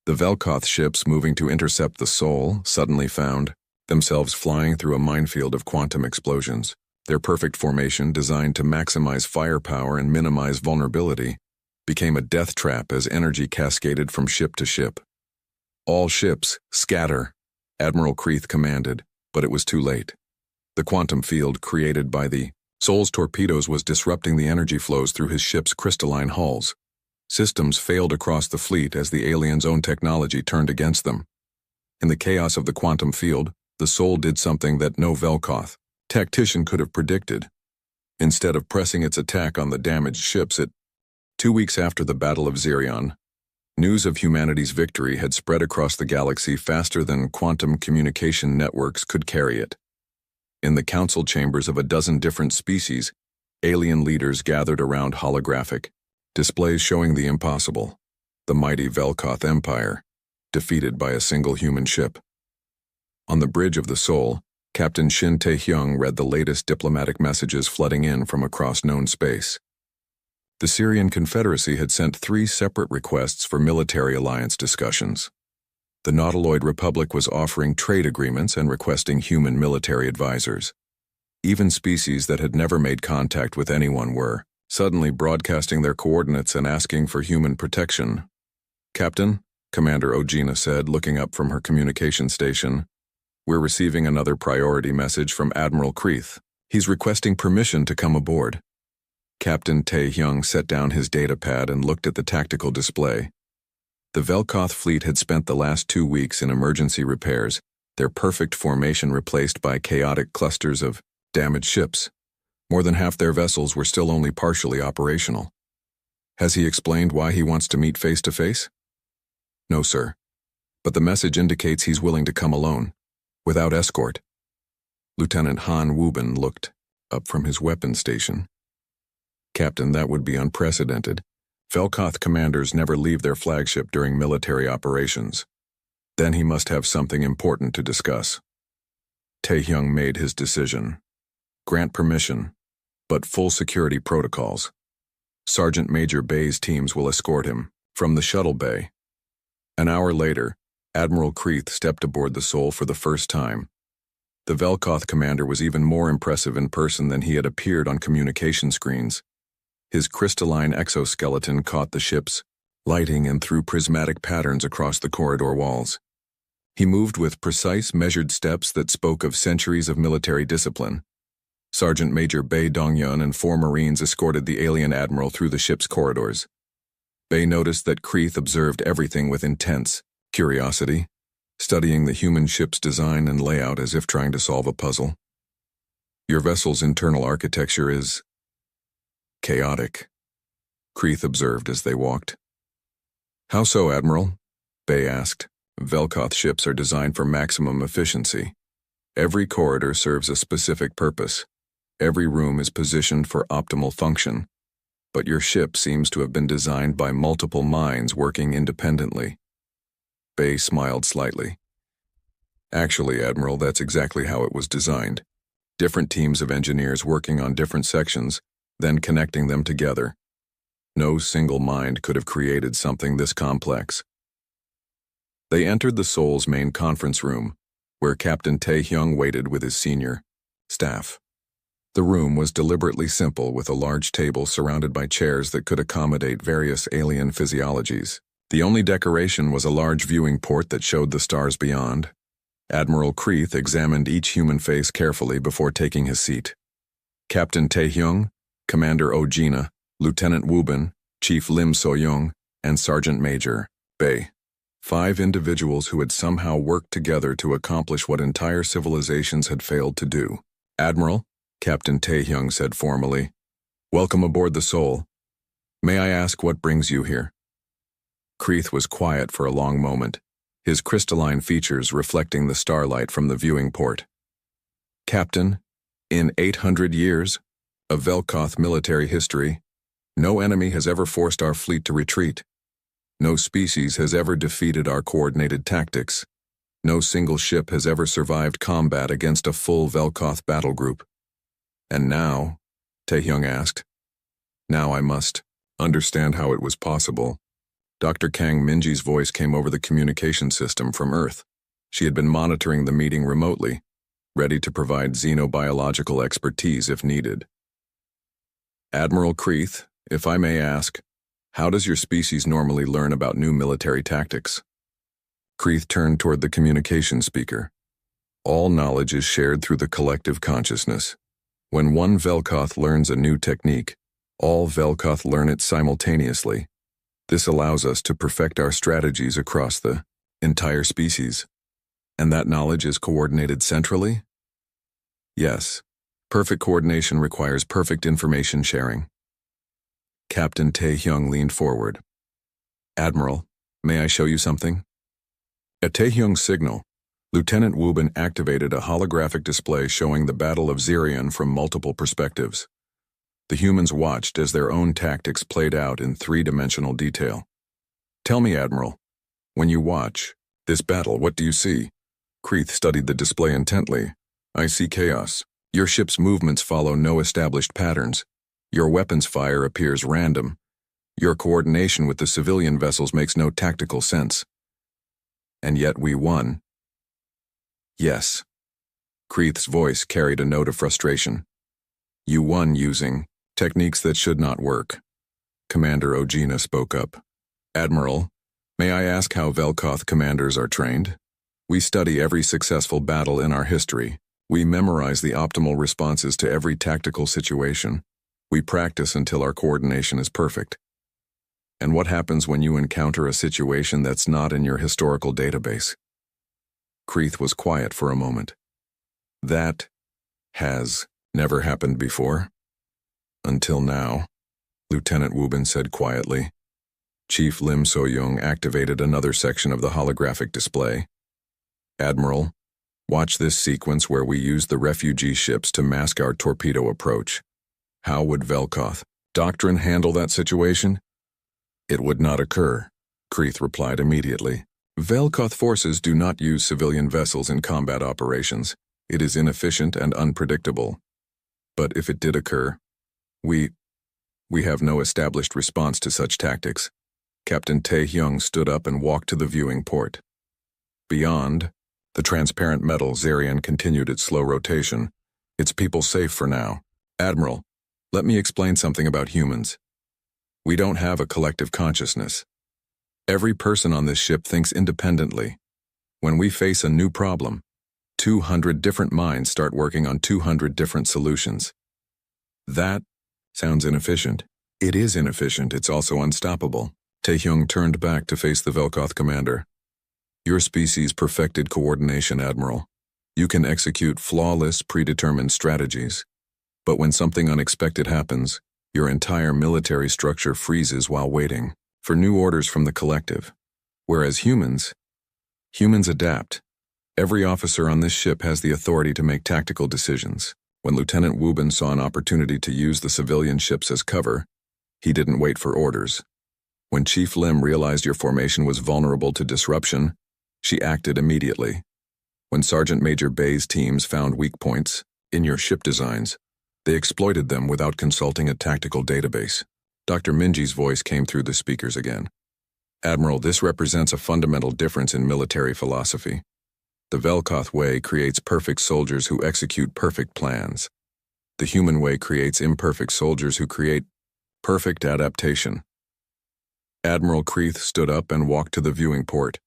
The Velkoth ships moving to intercept the Sol suddenly found themselves flying through a minefield of quantum explosions. Their perfect formation, designed to maximize firepower and minimize vulnerability, became a death trap as energy cascaded from ship to ship. "All ships, scatter," Admiral Kreeth commanded, but it was too late. The quantum field created by the Sol's torpedoes was disrupting the energy flows through his ship's crystalline hulls. Systems failed across the fleet as the aliens' own technology turned against them. In the chaos of the quantum field, the Sol did something that no Velkoth tactician could have predicted. Instead of pressing its attack on the damaged ships, 2 weeks after the Battle of Zirion, news of humanity's victory had spread across the galaxy faster than quantum communication networks could carry it. In the council chambers of a dozen different species, alien leaders gathered around holographic displays showing the impossible, the mighty Velkoth Empire, defeated by a single human ship. On the bridge of the Sol, Captain Shin Taehyung read the latest diplomatic messages flooding in from across known space. The Syrian Confederacy had sent 3 separate requests for military alliance discussions. The Nautiloid Republic was offering trade agreements and requesting human military advisors. Even species that had never made contact with anyone were suddenly broadcasting their coordinates and asking for human protection. "Captain," Commander Ojina said, looking up from her communication station, "we're receiving another priority message from Admiral Kreeth. He's requesting permission to come aboard." Captain Taehyung set down his datapad and looked at the tactical display. The Velkoth fleet had spent the last 2 weeks in emergency repairs, their perfect formation replaced by chaotic clusters of damaged ships. More than half their vessels were still only partially operational. "Has he explained why he wants to meet face-to-face?" "No, sir. But the message indicates he's willing to come alone, without escort." Lieutenant Han Wubin looked up from his weapons station. "Captain, that would be unprecedented. Velkoth commanders never leave their flagship during military operations. Then he must have something important to discuss." Taehyung made his decision. "Grant permission, but full security protocols. Sergeant Major Bay's teams will escort him from the shuttle bay." An hour later, Admiral Kreeth stepped aboard the Sol for the first time. The Velkoth commander was even more impressive in person than he had appeared on communication screens. His crystalline exoskeleton caught the ship's lighting and threw prismatic patterns across the corridor walls. He moved with precise, measured steps that spoke of centuries of military discipline. Sergeant Major Bei Dongyun and 4 Marines escorted the alien admiral through the ship's corridors. Bei noticed that Kreeth observed everything with intense curiosity, studying the human ship's design and layout as if trying to solve a puzzle. Your vessel's internal architecture is chaotic, Kreeth observed as they walked. How so, Admiral? Bei asked. Velkoth ships are designed for maximum efficiency. Every corridor serves a specific purpose. Every room is positioned for optimal function. But your ship seems to have been designed by multiple minds working independently. Bei smiled slightly. Actually, Admiral, that's exactly how it was designed. Different teams of engineers working on different sections, then connecting them together. No single mind could have created something this complex. They entered the Soul's main conference room, where Captain Taehyung waited with his senior staff. The room was deliberately simple, with a large table surrounded by chairs that could accommodate various alien physiologies. The only decoration was a large viewing port that showed the stars beyond. Admiral Kreeth examined each human face carefully before taking his seat. Captain Taehyung, Commander Ojina, Lieutenant Wubin, Chief Lim So-young, and Sergeant Major Bei. 5 individuals who had somehow worked together to accomplish what entire civilizations had failed to do. Admiral, Captain Taehyung said formally, welcome aboard the Soul. May I ask what brings you here? Kreeth was quiet for a long moment, his crystalline features reflecting the starlight from the viewing port. Captain, in 800 years of Velkoth military history, no enemy has ever forced our fleet to retreat. No species has ever defeated our coordinated tactics. No single ship has ever survived combat against a full Velkoth battle group. And now, Taehyung asked, now I must understand how it was possible. Dr. Kang Minji's voice came over the communication system from Earth. She had been monitoring the meeting remotely, ready to provide xenobiological expertise if needed. Admiral Kreeth, if I may ask, how does your species normally learn about new military tactics? Kreeth turned toward the communication speaker. All knowledge is shared through the collective consciousness. When one Velkoth learns a new technique, all Velkoth learn it simultaneously. This allows us to perfect our strategies across the entire species. And that knowledge is coordinated centrally? Yes. Perfect coordination requires perfect information sharing. Captain Taehyung leaned forward. Admiral, may I show you something? At Taehyung's signal, Lieutenant Wubin activated a holographic display showing the Battle of Xerion from multiple perspectives. The humans watched as their own tactics played out in 3-dimensional detail. Tell me, Admiral, when you watch this battle, what do you see? Kreeth studied the display intently. I see chaos. Your ship's movements follow no established patterns. Your weapons fire appears random. Your coordination with the civilian vessels makes no tactical sense. And yet we won. Yes. Kreeth's voice carried a note of frustration. You won using techniques that should not work. Commander Ojina spoke up. Admiral, may I ask how Velkoth commanders are trained? We study every successful battle in our history. We memorize the optimal responses to every tactical situation. We practice until our coordination is perfect. And what happens when you encounter a situation that's not in your historical database? Kreeth was quiet for a moment. That has never happened before. Until now, Lieutenant Wubin said quietly. Chief Lim So-young activated another section of the holographic display. Admiral, watch this sequence where we use the refugee ships to mask our torpedo approach. How would Velkoth doctrine handle that situation? It would not occur, Kreeth replied immediately. Velkoth forces do not use civilian vessels in combat operations. It is inefficient and unpredictable. But if it did occur, we have no established response to such tactics. Captain Taehyung stood up and walked to the viewing port. Beyond, The transparent metal Zarian continued its slow rotation. Its people safe for now. Admiral, let me explain something about humans. We don't have a collective consciousness. Every person on this ship thinks independently. When we face a new problem, 200 different minds start working on 200 different solutions. That sounds inefficient. It is inefficient, it's also unstoppable. Taehyung turned back to face the Velkoth commander. Your species perfected coordination, Admiral. You can execute flawless, predetermined strategies. But when something unexpected happens, your entire military structure freezes while waiting for new orders from the collective. Whereas humans adapt. Every officer on this ship has the authority to make tactical decisions. When Lieutenant Wubin saw an opportunity to use the civilian ships as cover, he didn't wait for orders. When Chief Lim realized your formation was vulnerable to disruption, she acted immediately. When Sergeant Major Bay's teams found weak points in your ship designs, they exploited them without consulting a tactical database. Dr. Minji's voice came through the speakers again. Admiral, this represents a fundamental difference in military philosophy. The Velkoth way creates perfect soldiers who execute perfect plans. The human way creates imperfect soldiers who create perfect adaptation. Admiral Kreeth stood up and walked to the viewing port.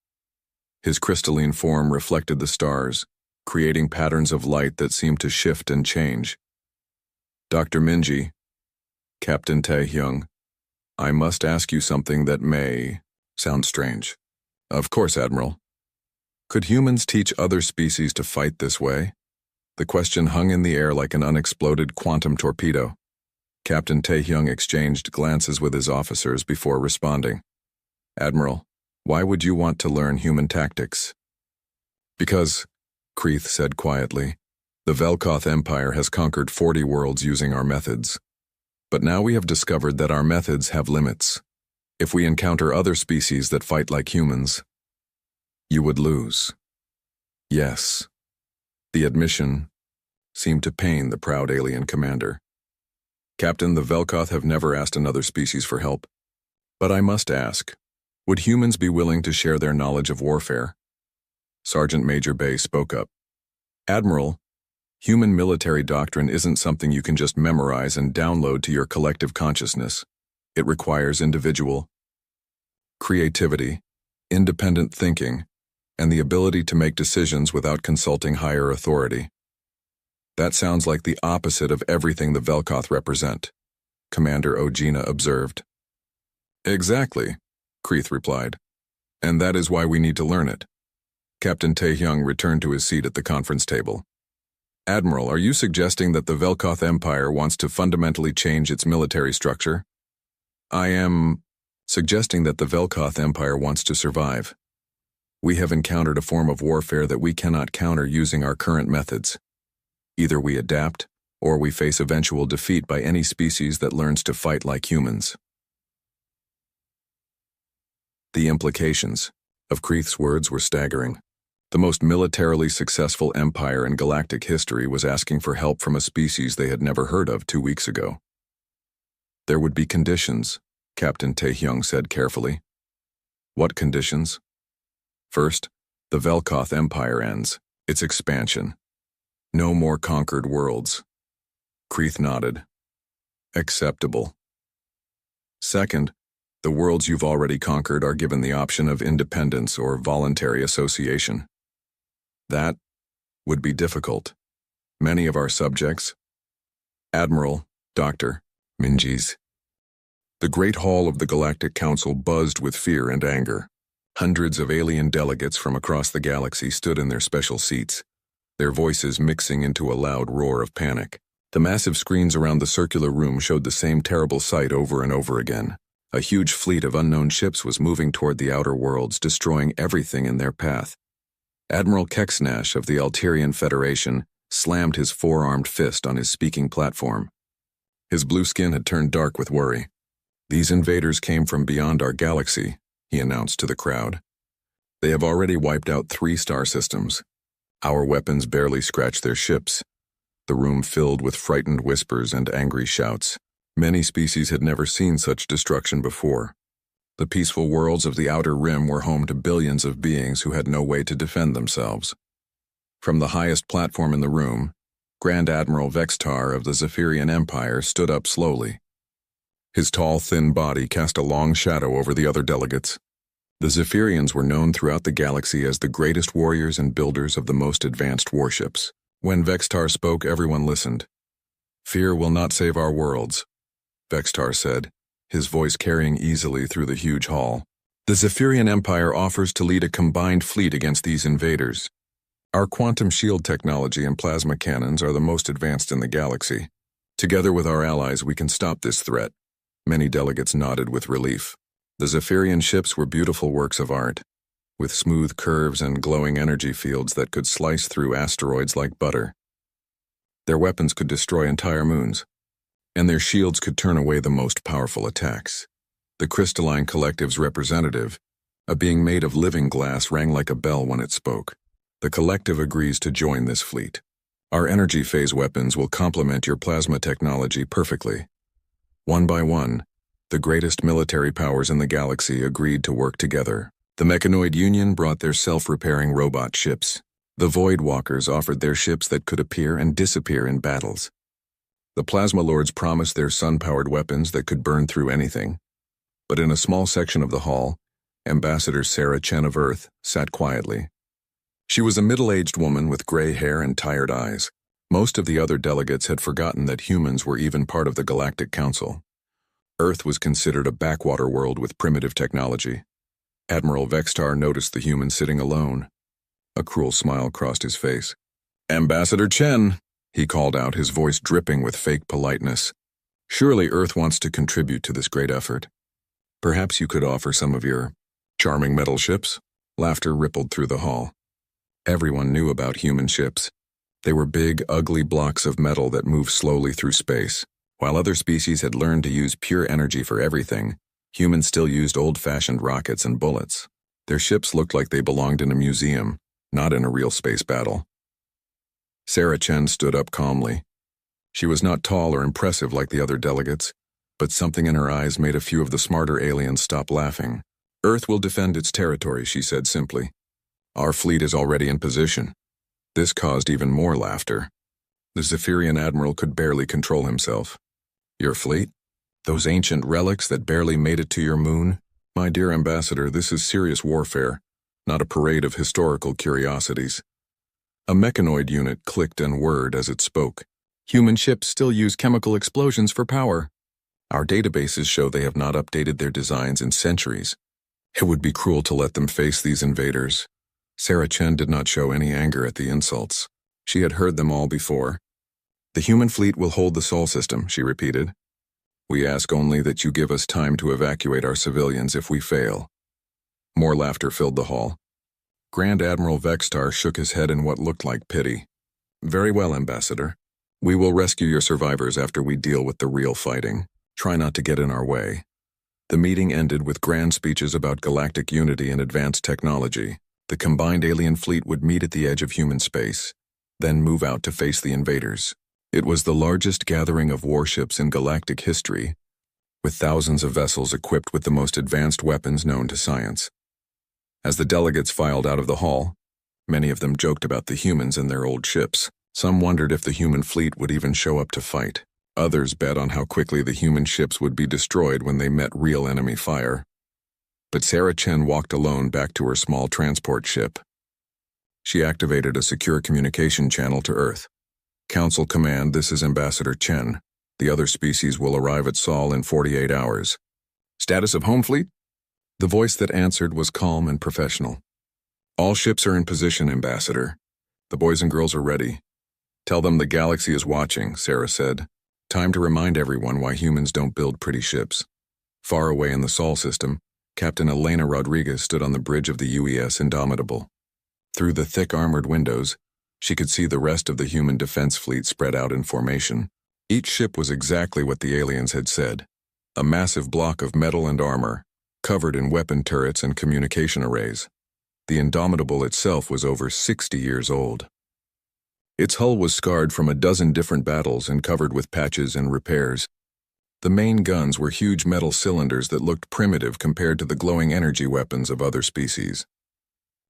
His crystalline form reflected the stars, creating patterns of light that seemed to shift and change. Dr. Minji, Captain Taehyung, I must ask you something that may sound strange. Of course, Admiral. Could humans teach other species to fight this way? The question hung in the air like an unexploded quantum torpedo. Captain Taehyung exchanged glances with his officers before responding. Admiral, why would you want to learn human tactics? Because, Kreeth said quietly, the Velkoth Empire has conquered 40 worlds using our methods. But now we have discovered that our methods have limits. If we encounter other species that fight like humans, you would lose. Yes. The admission seemed to pain the proud alien commander. Captain, the Velkoth have never asked another species for help. But I must ask, would humans be willing to share their knowledge of warfare? Sergeant Major Bay spoke up. Admiral, human military doctrine isn't something you can just memorize and download to your collective consciousness. It requires individual creativity, independent thinking, and the ability to make decisions without consulting higher authority. That sounds like the opposite of everything the Velkoth represent, Commander Ojina observed. Exactly, Kreeth replied. And that is why we need to learn it. Captain Taehyung returned to his seat at the conference table. Admiral, are you suggesting that the Velkoth Empire wants to fundamentally change its military structure? I am suggesting that the Velkoth Empire wants to survive. We have encountered a form of warfare that we cannot counter using our current methods. Either we adapt, or we face eventual defeat by any species that learns to fight like humans. The implications of Kreeth's words were staggering. The most militarily successful empire in galactic history was asking for help from a species they had never heard of 2 weeks ago. There would be conditions, Captain Taehyung said carefully. What conditions? First, the Velkoth Empire ends, its expansion. No more conquered worlds. Kreeth nodded. Acceptable. Second, the worlds you've already conquered are given the option of independence or voluntary association. That would be difficult. Many of our subjects, Admiral, Dr. Minji's. The Great Hall of the Galactic Council buzzed with fear and anger. Hundreds of alien delegates from across the galaxy stood in their special seats, their voices mixing into a loud roar of panic. The massive screens around the circular room showed the same terrible sight over and over again. A huge fleet of unknown ships was moving toward the outer worlds, destroying everything in their path. Admiral Kexnash of the Alterian Federation slammed his four-armed fist on his speaking platform. His blue skin had turned dark with worry. These invaders came from beyond our galaxy, he announced to the crowd. They have already wiped out 3 star systems. Our weapons barely scratched their ships. The room filled with frightened whispers and angry shouts. Many species had never seen such destruction before. The peaceful worlds of the Outer Rim were home to billions of beings who had no way to defend themselves. From the highest platform in the room, Grand Admiral Vextar of the Zephyrian Empire stood up slowly. His tall, thin body cast a long shadow over the other delegates. The Zephyrians were known throughout the galaxy as the greatest warriors and builders of the most advanced warships. When Vextar spoke, everyone listened. "Fear will not save our worlds," Vextar said, his voice carrying easily through the huge hall. "The Zephyrian Empire offers to lead a combined fleet against these invaders. Our quantum shield technology and plasma cannons are the most advanced in the galaxy. Together with our allies, we can stop this threat." Many delegates nodded with relief. The Zephyrian ships were beautiful works of art, with smooth curves and glowing energy fields that could slice through asteroids like butter. Their weapons could destroy entire moons, and their shields could turn away the most powerful attacks. The crystalline collective's representative, a being made of living glass, rang like a bell when it spoke. "The collective agrees to join this fleet. Our energy phase weapons will complement your plasma technology perfectly." One by one, the greatest military powers in the galaxy agreed to work together. The Mechanoid Union brought their self-repairing robot ships. The Void Walkers offered their ships that could appear and disappear in battles. The Plasma Lords promised their sun-powered weapons that could burn through anything. But in a small section of the hall, Ambassador Sarah Chen of Earth sat quietly. She was a middle-aged woman with gray hair and tired eyes. Most of the other delegates had forgotten that humans were even part of the Galactic Council. Earth was considered a backwater world with primitive technology. Admiral Vextar noticed the human sitting alone. A cruel smile crossed his face. "Ambassador Chen," he called out, his voice dripping with fake politeness. "Surely Earth wants to contribute to this great effort. Perhaps you could offer some of your charming metal ships?" Laughter rippled through the hall. Everyone knew about human ships. They were big, ugly blocks of metal that moved slowly through space. While other species had learned to use pure energy for everything, humans still used old-fashioned rockets and bullets. Their ships looked like they belonged in a museum, not in a real space battle. Sarah Chen stood up calmly. She was not tall or impressive like the other delegates, but something in her eyes made a few of the smarter aliens stop laughing. "Earth will defend its territory," she said simply. "Our fleet is already in position." This caused even more laughter. The Zephyrian admiral could barely control himself. "Your fleet? Those ancient relics that barely made it to your moon? My dear ambassador, this is serious warfare, not a parade of historical curiosities." A mechanoid unit clicked and whirred as it spoke. "Human ships still use chemical explosions for power. Our databases show they have not updated their designs in centuries. It would be cruel to let them face these invaders." Sarah Chen did not show any anger at the insults. She had heard them all before. "The human fleet will hold the Sol system," she repeated. "We ask only that you give us time to evacuate our civilians if we fail." More laughter filled the hall. Grand Admiral Vextar shook his head in what looked like pity. "Very well, Ambassador. We will rescue your survivors after we deal with the real fighting. Try not to get in our way." The meeting ended with grand speeches about galactic unity and advanced technology. The combined alien fleet would meet at the edge of human space, then move out to face the invaders. It was the largest gathering of warships in galactic history, with thousands of vessels equipped with the most advanced weapons known to science. As the delegates filed out of the hall, many of them joked about the humans and their old ships. Some wondered if the human fleet would even show up to fight. Others bet on how quickly the human ships would be destroyed when they met real enemy fire. But Sarah Chen walked alone back to her small transport ship. She activated a secure communication channel to Earth. "Council Command, this is Ambassador Chen. The other species will arrive at Sol in 48 hours. Status of home fleet?" The voice that answered was calm and professional. "All ships are in position, Ambassador. The boys and girls are ready. Tell them the galaxy is watching," Sarah said. "Time to remind everyone why humans don't build pretty ships." Far away in the Sol system, Captain Elena Rodriguez stood on the bridge of the UES Indomitable. Through the thick armored windows, she could see the rest of the human defense fleet spread out in formation. Each ship was exactly what the aliens had said: a massive block of metal and armor, covered in weapon turrets and communication arrays. The Indomitable itself was over 60 years old. Its hull was scarred from a dozen different battles and covered with patches and repairs. The main guns were huge metal cylinders that looked primitive compared to the glowing energy weapons of other species.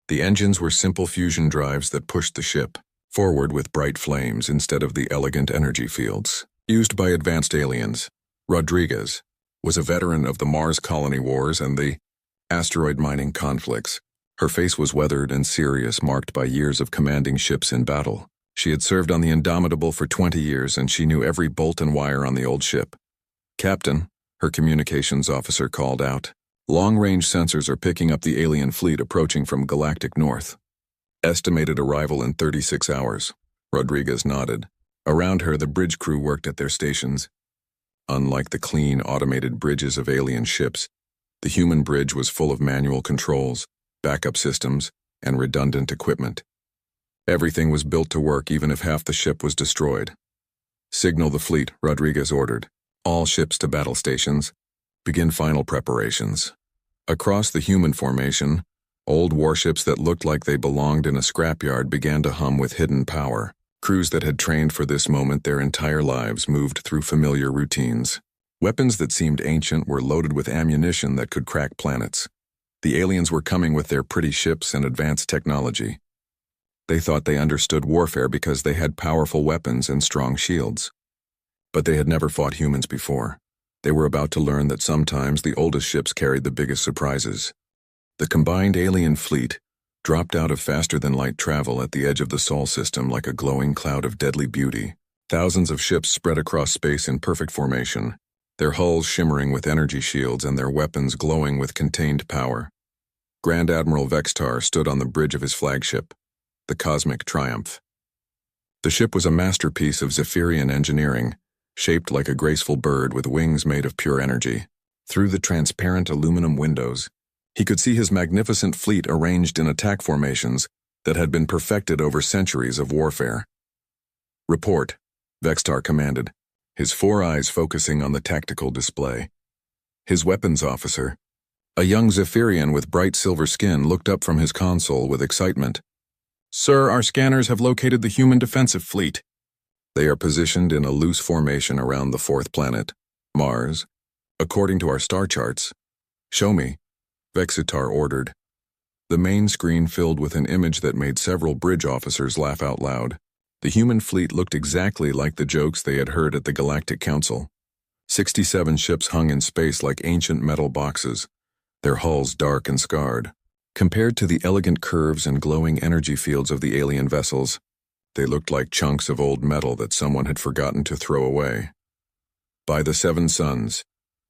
The engines were simple fusion drives that pushed the ship forward with bright flames instead of the elegant energy fields used by advanced aliens. Rodriguez was a veteran of the Mars colony wars and the asteroid mining conflicts. Her face was weathered and serious, marked by years of commanding ships in battle. She had served on the Indomitable for 20 years, and she knew every bolt and wire on the old ship. "Captain," her communications officer called out. "Long-range sensors are picking up the alien fleet approaching from Galactic North. Estimated arrival in 36 hours. Rodriguez nodded. Around her, the bridge crew worked at their stations. Unlike the clean, automated bridges of alien ships, the human bridge was full of manual controls, backup systems, and redundant equipment. Everything was built to work even if half the ship was destroyed. "Signal the fleet," Rodriguez ordered. "All ships to battle stations. Begin final preparations." Across the human formation, old warships that looked like they belonged in a scrapyard began to hum with hidden power. Crews that had trained for this moment their entire lives moved through familiar routines. Weapons that seemed ancient were loaded with ammunition that could crack planets. The aliens were coming with their pretty ships and advanced technology. They thought they understood warfare because they had powerful weapons and strong shields. But they had never fought humans before. They were about to learn that sometimes the oldest ships carried the biggest surprises. The combined alien fleet dropped out of faster-than-light travel at the edge of the Sol system like a glowing cloud of deadly beauty. Thousands of ships spread across space in perfect formation, their hulls shimmering with energy shields and their weapons glowing with contained power. Grand Admiral Vextar stood on the bridge of his flagship, the Cosmic Triumph. The ship was a masterpiece of Zephyrian engineering, shaped like a graceful bird with wings made of pure energy. Through the transparent aluminum windows, he could see his magnificent fleet arranged in attack formations that had been perfected over centuries of warfare. "Report," Vextar commanded, his four eyes focusing on the tactical display. His weapons officer, a young Zephyrian with bright silver skin, looked up from his console with excitement. "Sir, our scanners have located the human defensive fleet. They are positioned in a loose formation around the fourth planet, Mars, according to our star charts." "Show me," Vexitar ordered. The main screen filled with an image that made several bridge officers laugh out loud. The human fleet looked exactly like the jokes they had heard at the Galactic Council. 67 ships hung in space like ancient metal boxes, their hulls dark and scarred. Compared to the elegant curves and glowing energy fields of the alien vessels, they looked like chunks of old metal that someone had forgotten to throw away. "By the Seven Suns,"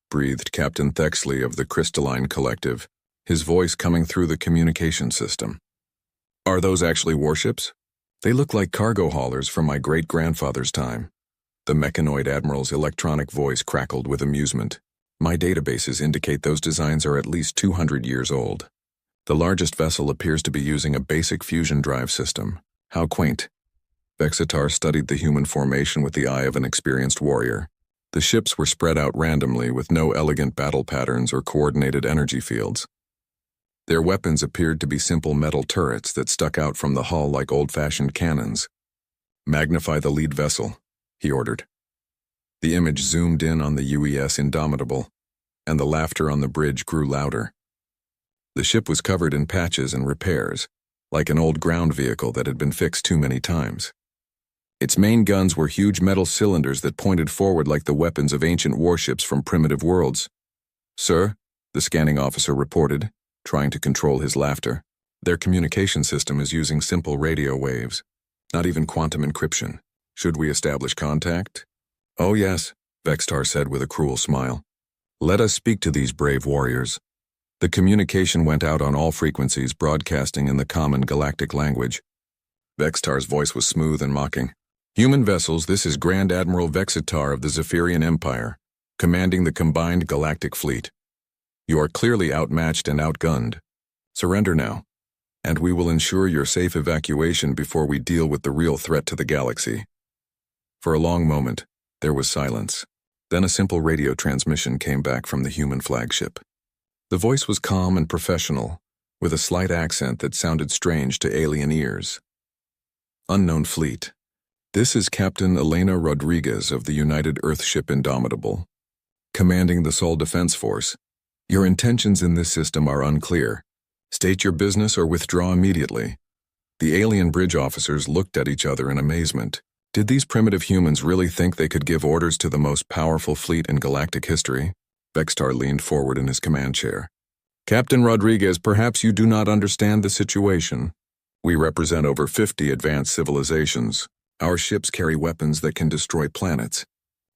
breathed Captain Thexley of the Crystalline Collective, his voice coming through the communication system. "Are those actually warships? They look like cargo haulers from my great-grandfather's time." The mechanoid admiral's electronic voice crackled with amusement. "My databases indicate those designs are at least 200 years old. The largest vessel appears to be using a basic fusion drive system. How quaint." Vexitar studied the human formation with the eye of an experienced warrior. The ships were spread out randomly with no elegant battle patterns or coordinated energy fields. Their weapons appeared to be simple metal turrets that stuck out from the hull like old-fashioned cannons. "Magnify the lead vessel," he ordered. The image zoomed in on the UES Indomitable, and the laughter on the bridge grew louder. The ship was covered in patches and repairs, like an old ground vehicle that had been fixed too many times. Its main guns were huge metal cylinders that pointed forward like the weapons of ancient warships from primitive worlds. "Sir," the scanning officer reported, trying to control his laughter. "Their communication system is using simple radio waves, not even quantum encryption. Should we establish contact?" "Oh yes," Vextar said with a cruel smile. "Let us speak to these brave warriors." The communication went out on all frequencies, broadcasting in the common galactic language. Vextar's voice was smooth and mocking. "Human vessels, this is Grand Admiral Vexitar of the Zephyrian Empire, commanding the combined galactic fleet. You are clearly outmatched and outgunned. Surrender now, and we will ensure your safe evacuation before we deal with the real threat to the galaxy." For a long moment, there was silence. Then a simple radio transmission came back from the human flagship. The voice was calm and professional, with a slight accent that sounded strange to alien ears. "Unknown fleet. This is Captain Elena Rodriguez of the United Earthship Indomitable, commanding the Sol Defense Force. Your intentions in this system are unclear. State your business or withdraw immediately. The alien bridge officers looked at each other in amazement. Did these primitive humans really think they could give orders to the most powerful fleet in galactic history? Vextar leaned forward in his command chair. Captain Rodriguez, perhaps you do not understand the situation. We represent over 50 advanced civilizations. Our ships carry weapons that can destroy planets.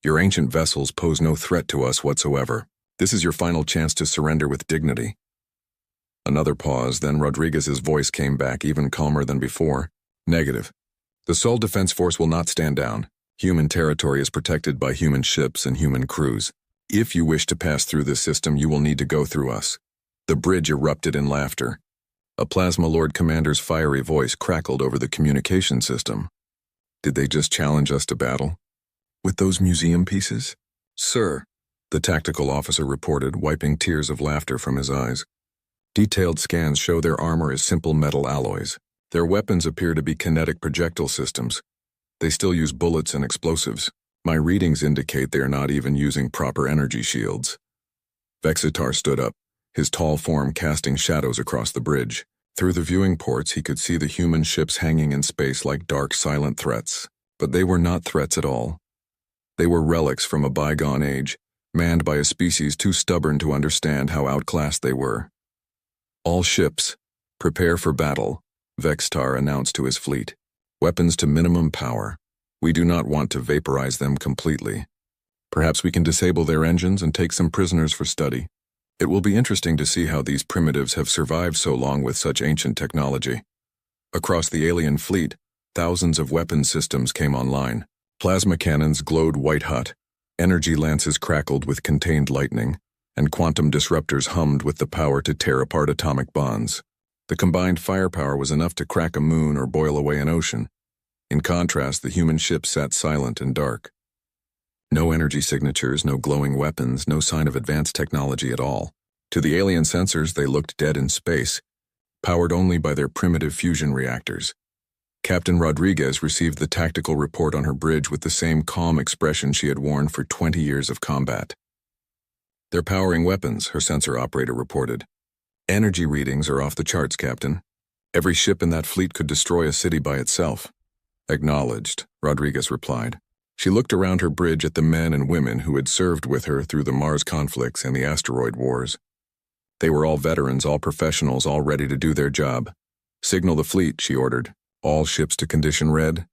Your ancient vessels pose no threat to us whatsoever. This is your final chance to surrender with dignity. Another pause, then Rodriguez's voice came back even calmer than before. Negative. The Sol Defense Force will not stand down. Human territory is protected by human ships and human crews. If you wish to pass through this system, you will need to go through us. The bridge erupted in laughter. A Plasma Lord Commander's fiery voice crackled over the communication system. Did they just challenge us to battle? With those museum pieces? Sir, the tactical officer reported, wiping tears of laughter from his eyes. Detailed scans show their armor is simple metal alloys. Their weapons appear to be kinetic projectile systems. They still use bullets and explosives. My readings indicate they are not even using proper energy shields. Vexitar stood up, his tall form casting shadows across the bridge. Through the viewing ports, he could see the human ships hanging in space like dark, silent threats. But they were not threats at all. They were relics from a bygone age, manned by a species too stubborn to understand how outclassed they were. All ships, prepare for battle, Vextar announced to his fleet. Weapons to minimum power. We do not want to vaporize them completely. Perhaps we can disable their engines and take some prisoners for study. It will be interesting to see how these primitives have survived so long with such ancient technology. Across the alien fleet, thousands of weapon systems came online. Plasma cannons glowed white-hot, energy lances crackled with contained lightning, and quantum disruptors hummed with the power to tear apart atomic bonds. The combined firepower was enough to crack a moon or boil away an ocean. In contrast, the human ship sat silent and dark. No energy signatures, no glowing weapons, no sign of advanced technology at all. To the alien sensors, they looked dead in space, powered only by their primitive fusion reactors. Captain Rodriguez received the tactical report on her bridge with the same calm expression she had worn for 20 years of combat. They're powering weapons, her sensor operator reported. Energy readings are off the charts, Captain. Every ship in that fleet could destroy a city by itself. Acknowledged, Rodriguez replied. She looked around her bridge at the men and women who had served with her through the Mars conflicts and the asteroid wars. They were all veterans, all professionals, all ready to do their job. Signal the fleet, she ordered. All ships to condition red.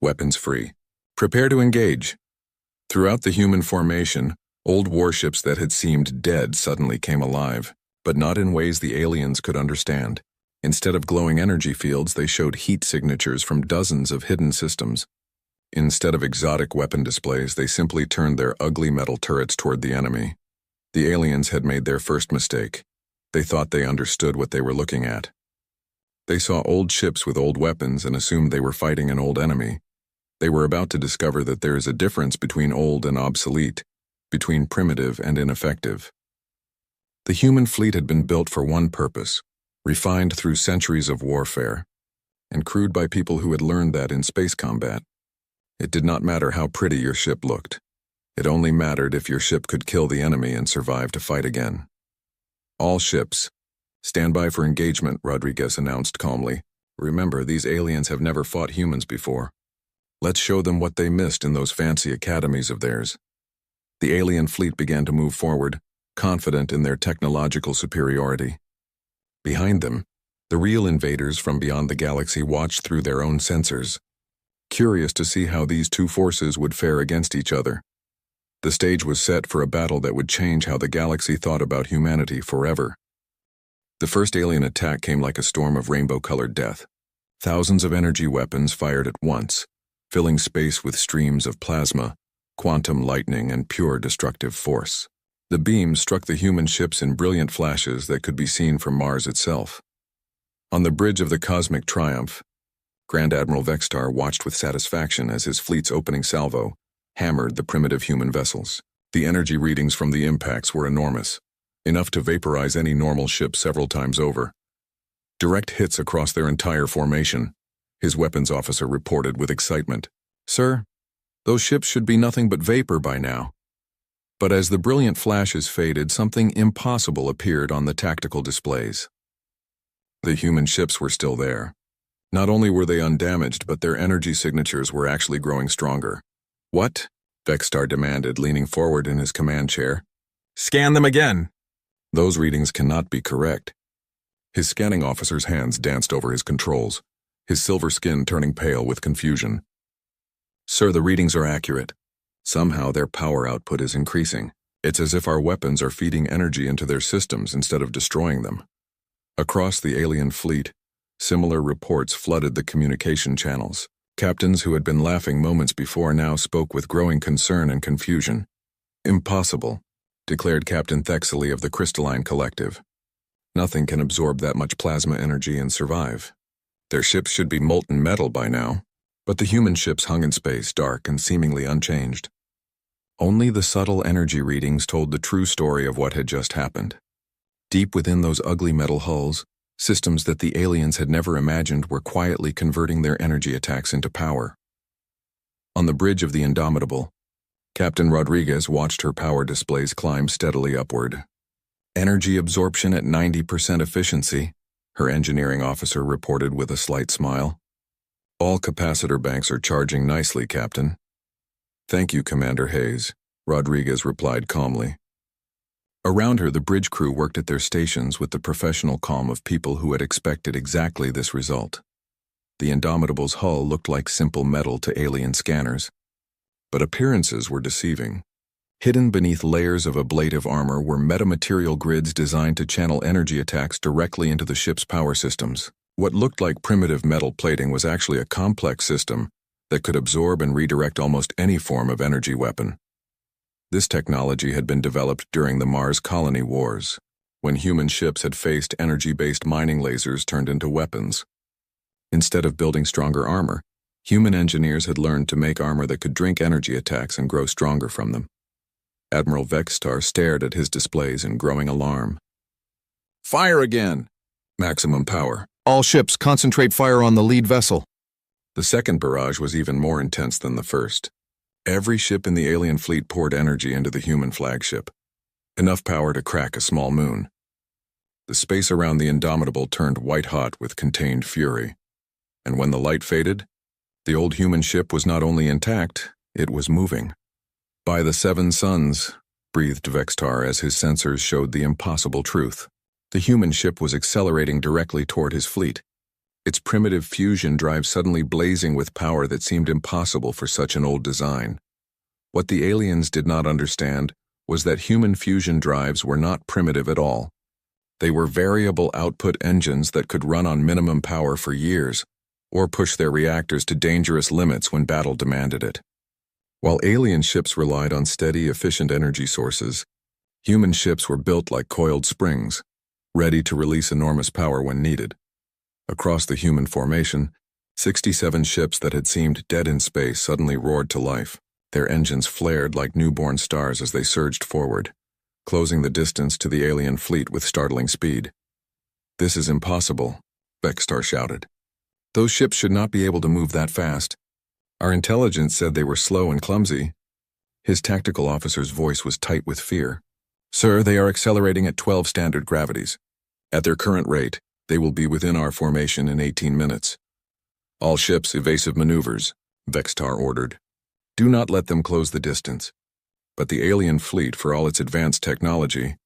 Weapons free. Prepare to engage. Throughout the human formation, old warships that had seemed dead suddenly came alive, but not in ways the aliens could understand. Instead of glowing energy fields, they showed heat signatures from dozens of hidden systems. Instead of exotic weapon displays, they simply turned their ugly metal turrets toward the enemy. The aliens had made their first mistake. They thought they understood what they were looking at. They saw old ships with old weapons and assumed they were fighting an old enemy. They were about to discover that there is a difference between old and obsolete, between primitive and ineffective. The human fleet had been built for one purpose, refined through centuries of warfare, and crewed by people who had learned that in space combat. It did not matter how pretty your ship looked. It only mattered if your ship could kill the enemy and survive to fight again. All ships, stand by for engagement, Rodriguez announced calmly. Remember, these aliens have never fought humans before. Let's show them what they missed in those fancy academies of theirs. The alien fleet began to move forward, confident in their technological superiority. Behind them, the real invaders from beyond the galaxy watched through their own sensors, curious to see how these two forces would fare against each other. The stage was set for a battle that would change how the galaxy thought about humanity forever. The first alien attack came like a storm of rainbow-colored death. Thousands of energy weapons fired at once, filling space with streams of plasma, quantum lightning, and pure destructive force. The beams struck the human ships in brilliant flashes that could be seen from Mars itself. On the bridge of the Cosmic Triumph, Grand Admiral Vextar watched with satisfaction as his fleet's opening salvo hammered the primitive human vessels. The energy readings from the impacts were enormous, enough to vaporize any normal ship several times over. Direct hits across their entire formation, his weapons officer reported with excitement. Sir, those ships should be nothing but vapor by now. But as the brilliant flashes faded, something impossible appeared on the tactical displays. The human ships were still there. Not only were they undamaged, but their energy signatures were actually growing stronger. What? Vextar demanded, leaning forward in his command chair. Scan them again! Those readings cannot be correct. His scanning officer's hands danced over his controls, his silver skin turning pale with confusion. Sir, the readings are accurate. Somehow their power output is increasing. It's as if our weapons are feeding energy into their systems instead of destroying them. Across the alien fleet, similar reports flooded the communication channels. Captains who had been laughing moments before now spoke with growing concern and confusion. Impossible, declared Captain Thexley of the Crystalline Collective. Nothing can absorb that much plasma energy and survive. Their ships should be molten metal by now, but the human ships hung in space, dark and seemingly unchanged. Only the subtle energy readings told the true story of what had just happened. Deep within those ugly metal hulls, systems that the aliens had never imagined were quietly converting their energy attacks into power. On the bridge of the Indomitable, Captain Rodriguez watched her power displays climb steadily upward. Energy absorption at 90% efficiency, her engineering officer reported with a slight smile. All capacitor banks are charging nicely, Captain. Thank you, Commander Hayes, Rodriguez replied calmly. Around her, the bridge crew worked at their stations with the professional calm of people who had expected exactly this result. The Indomitable's hull looked like simple metal to alien scanners, but appearances were deceiving. Hidden beneath layers of ablative armor were metamaterial grids designed to channel energy attacks directly into the ship's power systems. What looked like primitive metal plating was actually a complex system that could absorb and redirect almost any form of energy weapon. This technology had been developed during the Mars Colony Wars, when human ships had faced energy-based mining lasers turned into weapons. Instead of building stronger armor, human engineers had learned to make armor that could drink energy attacks and grow stronger from them. Admiral Vextar stared at his displays in growing alarm. Fire again! Maximum power. All ships concentrate fire on the lead vessel. The second barrage was even more intense than the first. Every ship in the alien fleet poured energy into the human flagship, enough power to crack a small moon. The space around the Indomitable turned white-hot with contained fury, and when the light faded, the old human ship was not only intact, it was moving. By the seven suns, breathed Vextar as his sensors showed the impossible truth. The human ship was accelerating directly toward his fleet, its primitive fusion drive suddenly blazing with power that seemed impossible for such an old design. What the aliens did not understand was that human fusion drives were not primitive at all. They were variable output engines that could run on minimum power for years, or push their reactors to dangerous limits when battle demanded it. While alien ships relied on steady, efficient energy sources, human ships were built like coiled springs, ready to release enormous power when needed. Across the human formation, 67 ships that had seemed dead in space suddenly roared to life. Their engines flared like newborn stars as they surged forward, closing the distance to the alien fleet with startling speed. This is impossible, Vextar shouted. Those ships should not be able to move that fast. Our intelligence said they were slow and clumsy. His tactical officer's voice was tight with fear. Sir, they are accelerating at 12 standard gravities. At their current rate, they will be within our formation in 18 minutes. All ships evasive maneuvers, Vextar ordered. Do not let them close the distance. But the alien fleet, for all its advanced technology,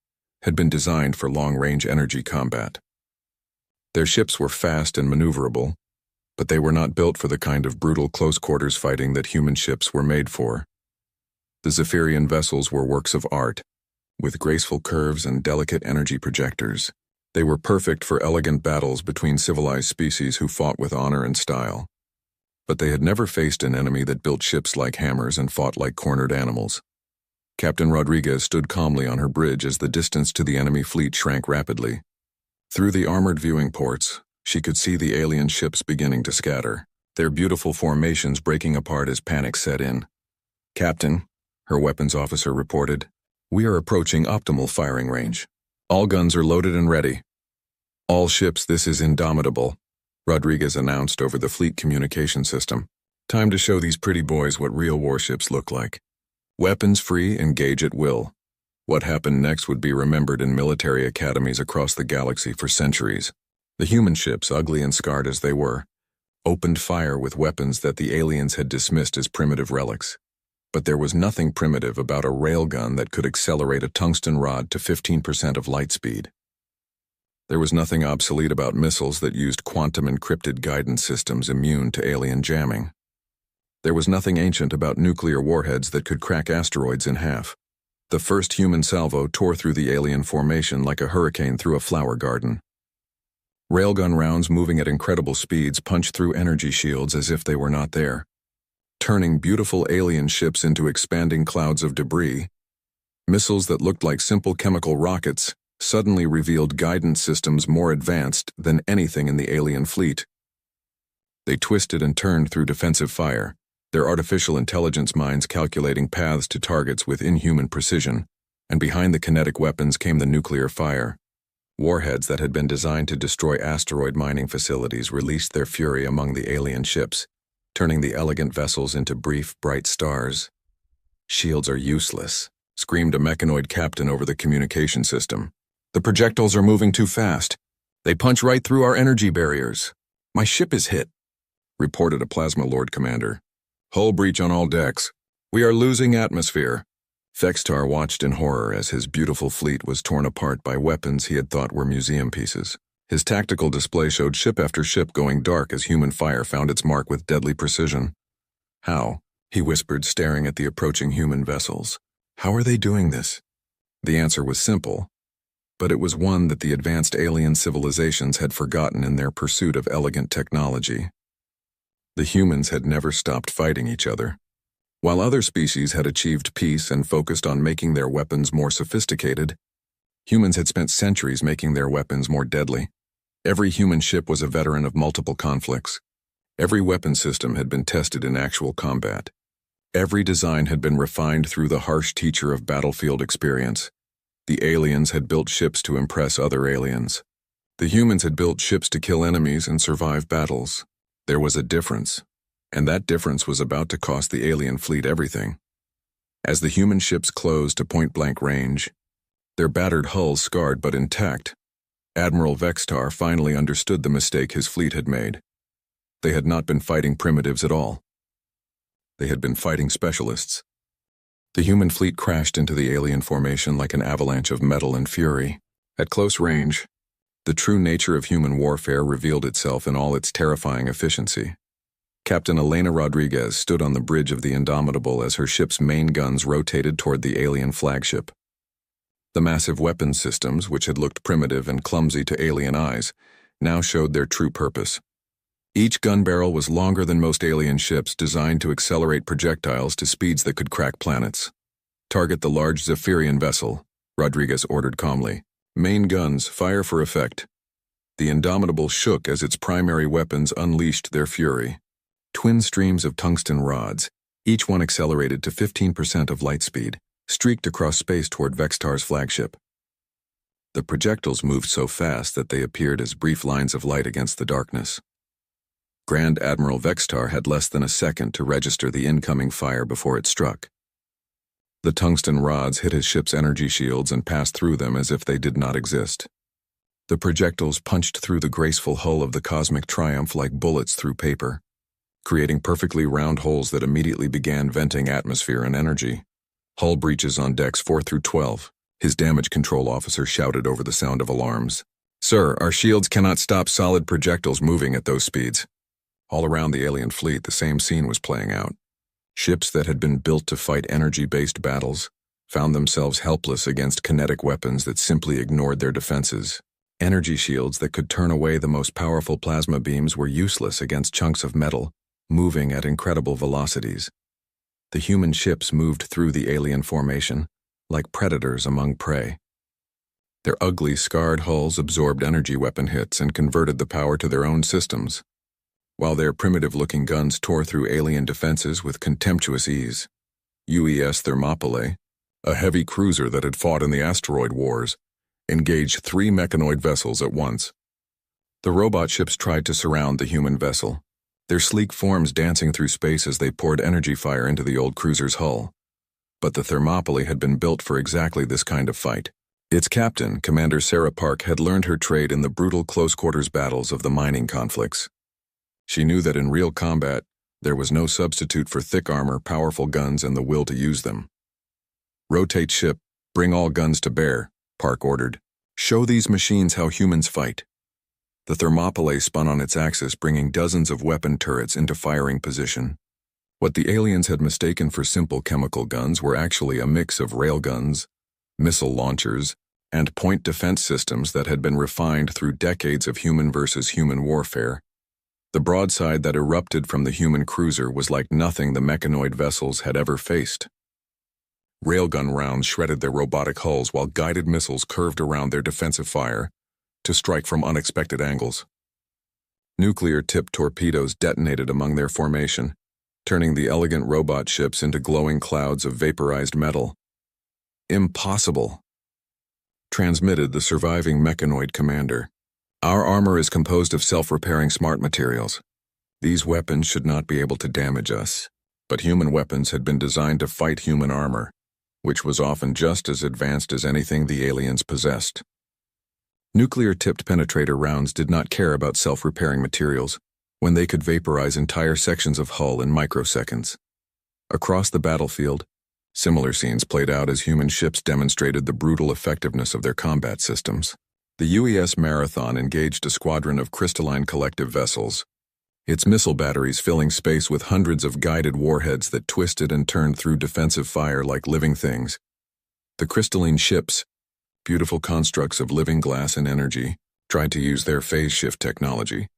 had been designed for long-range energy combat. Their ships were fast and maneuverable, but they were not built for the kind of brutal close-quarters fighting that human ships were made for. The Zephyrian vessels were works of art, with graceful curves and delicate energy projectors. They were perfect for elegant battles between civilized species who fought with honor and style. But they had never faced an enemy that built ships like hammers and fought like cornered animals. Captain Rodriguez stood calmly on her bridge as the distance to the enemy fleet shrank rapidly. Through the armored viewing ports, she could see the alien ships beginning to scatter, their beautiful formations breaking apart as panic set in. Captain, her weapons officer reported, we are approaching optimal firing range. All guns are loaded and ready. All ships, this is Indomitable, Rodriguez announced over the fleet communication system. Time to show these pretty boys what real warships look like. Weapons free, engage at will. What happened next would be remembered in military academies across the galaxy for centuries. The human ships, ugly and scarred as they were, opened fire with weapons that the aliens had dismissed as primitive relics. But there was nothing primitive about a railgun that could accelerate a tungsten rod to 15% of light speed. There was nothing obsolete about missiles that used quantum-encrypted guidance systems immune to alien jamming. There was nothing ancient about nuclear warheads that could crack asteroids in half. The first human salvo tore through the alien formation like a hurricane through a flower garden. Railgun rounds moving at incredible speeds punched through energy shields as if they were not there, turning beautiful alien ships into expanding clouds of debris. Missiles that looked like simple chemical rockets suddenly revealed guidance systems more advanced than anything in the alien fleet. They twisted and turned through defensive fire, their artificial intelligence minds calculating paths to targets with inhuman precision, and behind the kinetic weapons came the nuclear fire. Warheads that had been designed to destroy asteroid mining facilities released their fury among the alien ships, turning the elegant vessels into brief, bright stars. "Shields are useless," screamed a mechanoid captain over the communication system. "The projectiles are moving too fast. They punch right through our energy barriers. My ship is hit," reported a Plasma Lord commander. "Hull breach on all decks. We are losing atmosphere." Vextar watched in horror as his beautiful fleet was torn apart by weapons he had thought were museum pieces. His tactical display showed ship after ship going dark as human fire found its mark with deadly precision. "How?" he whispered, staring at the approaching human vessels. "How are they doing this?" The answer was simple, but it was one that the advanced alien civilizations had forgotten in their pursuit of elegant technology. The humans had never stopped fighting each other. While other species had achieved peace and focused on making their weapons more sophisticated, humans had spent centuries making their weapons more deadly. Every human ship was a veteran of multiple conflicts. Every weapon system had been tested in actual combat. Every design had been refined through the harsh teacher of battlefield experience. The aliens had built ships to impress other aliens. The humans had built ships to kill enemies and survive battles. There was a difference, and that difference was about to cost the alien fleet everything. As the human ships closed to point-blank range, their battered hulls scarred but intact, Admiral Vextar finally understood the mistake his fleet had made. They had not been fighting primitives at all. They had been fighting specialists. The human fleet crashed into the alien formation like an avalanche of metal and fury. At close range, the true nature of human warfare revealed itself in all its terrifying efficiency. Captain Elena Rodriguez stood on the bridge of the Indomitable as her ship's main guns rotated toward the alien flagship. The massive weapons systems, which had looked primitive and clumsy to alien eyes, now showed their true purpose. Each gun barrel was longer than most alien ships, designed to accelerate projectiles to speeds that could crack planets. "Target the large Zephyrian vessel," Rodriguez ordered calmly. "Main guns, fire for effect." The Indomitable shook as its primary weapons unleashed their fury. Twin streams of tungsten rods, each one accelerated to 15% of light speed, streaked across space toward Vextar's flagship. The projectiles moved so fast that they appeared as brief lines of light against the darkness. Grand Admiral Vextar had less than a second to register the incoming fire before it struck. The tungsten rods hit his ship's energy shields and passed through them as if they did not exist. The projectiles punched through the graceful hull of the Cosmic Triumph like bullets through paper, creating perfectly round holes that immediately began venting atmosphere and energy. "Hull breaches on decks 4 through 12, his damage control officer shouted over the sound of alarms. "Sir, our shields cannot stop solid projectiles moving at those speeds." All around the alien fleet, the same scene was playing out. Ships that had been built to fight energy-based battles found themselves helpless against kinetic weapons that simply ignored their defenses. Energy shields that could turn away the most powerful plasma beams were useless against chunks of metal, moving at incredible velocities. The human ships moved through the alien formation, like predators among prey. Their ugly, scarred hulls absorbed energy weapon hits and converted the power to their own systems, while their primitive-looking guns tore through alien defenses with contemptuous ease. UES Thermopylae, a heavy cruiser that had fought in the asteroid wars, engaged 3 mechanoid vessels at once. The robot ships tried to surround the human vessel, their sleek forms dancing through space as they poured energy fire into the old cruiser's hull. But the Thermopylae had been built for exactly this kind of fight. Its captain, Commander Sarah Park, had learned her trade in the brutal close-quarters battles of the mining conflicts. She knew that in real combat, there was no substitute for thick armor, powerful guns, and the will to use them. "Rotate ship, bring all guns to bear," Park ordered. "Show these machines how humans fight." The Thermopylae spun on its axis, bringing dozens of weapon turrets into firing position. What the aliens had mistaken for simple chemical guns were actually a mix of railguns, missile launchers, and point defense systems that had been refined through decades of human versus human warfare. The broadside that erupted from the human cruiser was like nothing the mechanoid vessels had ever faced. Railgun rounds shredded their robotic hulls while guided missiles curved around their defensive fire to strike from unexpected angles. Nuclear-tipped torpedoes detonated among their formation, turning the elegant robot ships into glowing clouds of vaporized metal. "Impossible," transmitted the surviving mechanoid commander. "Our armor is composed of self-repairing smart materials. These weapons should not be able to damage us." But human weapons had been designed to fight human armor, which was often just as advanced as anything the aliens possessed. Nuclear-tipped penetrator rounds did not care about self-repairing materials when they could vaporize entire sections of hull in microseconds. Across the battlefield, similar scenes played out as human ships demonstrated the brutal effectiveness of their combat systems. The UES Marathon engaged a squadron of crystalline collective vessels, its missile batteries filling space with hundreds of guided warheads that twisted and turned through defensive fire like living things. The crystalline ships, beautiful constructs of living glass and energy, tried to use their phase shift technology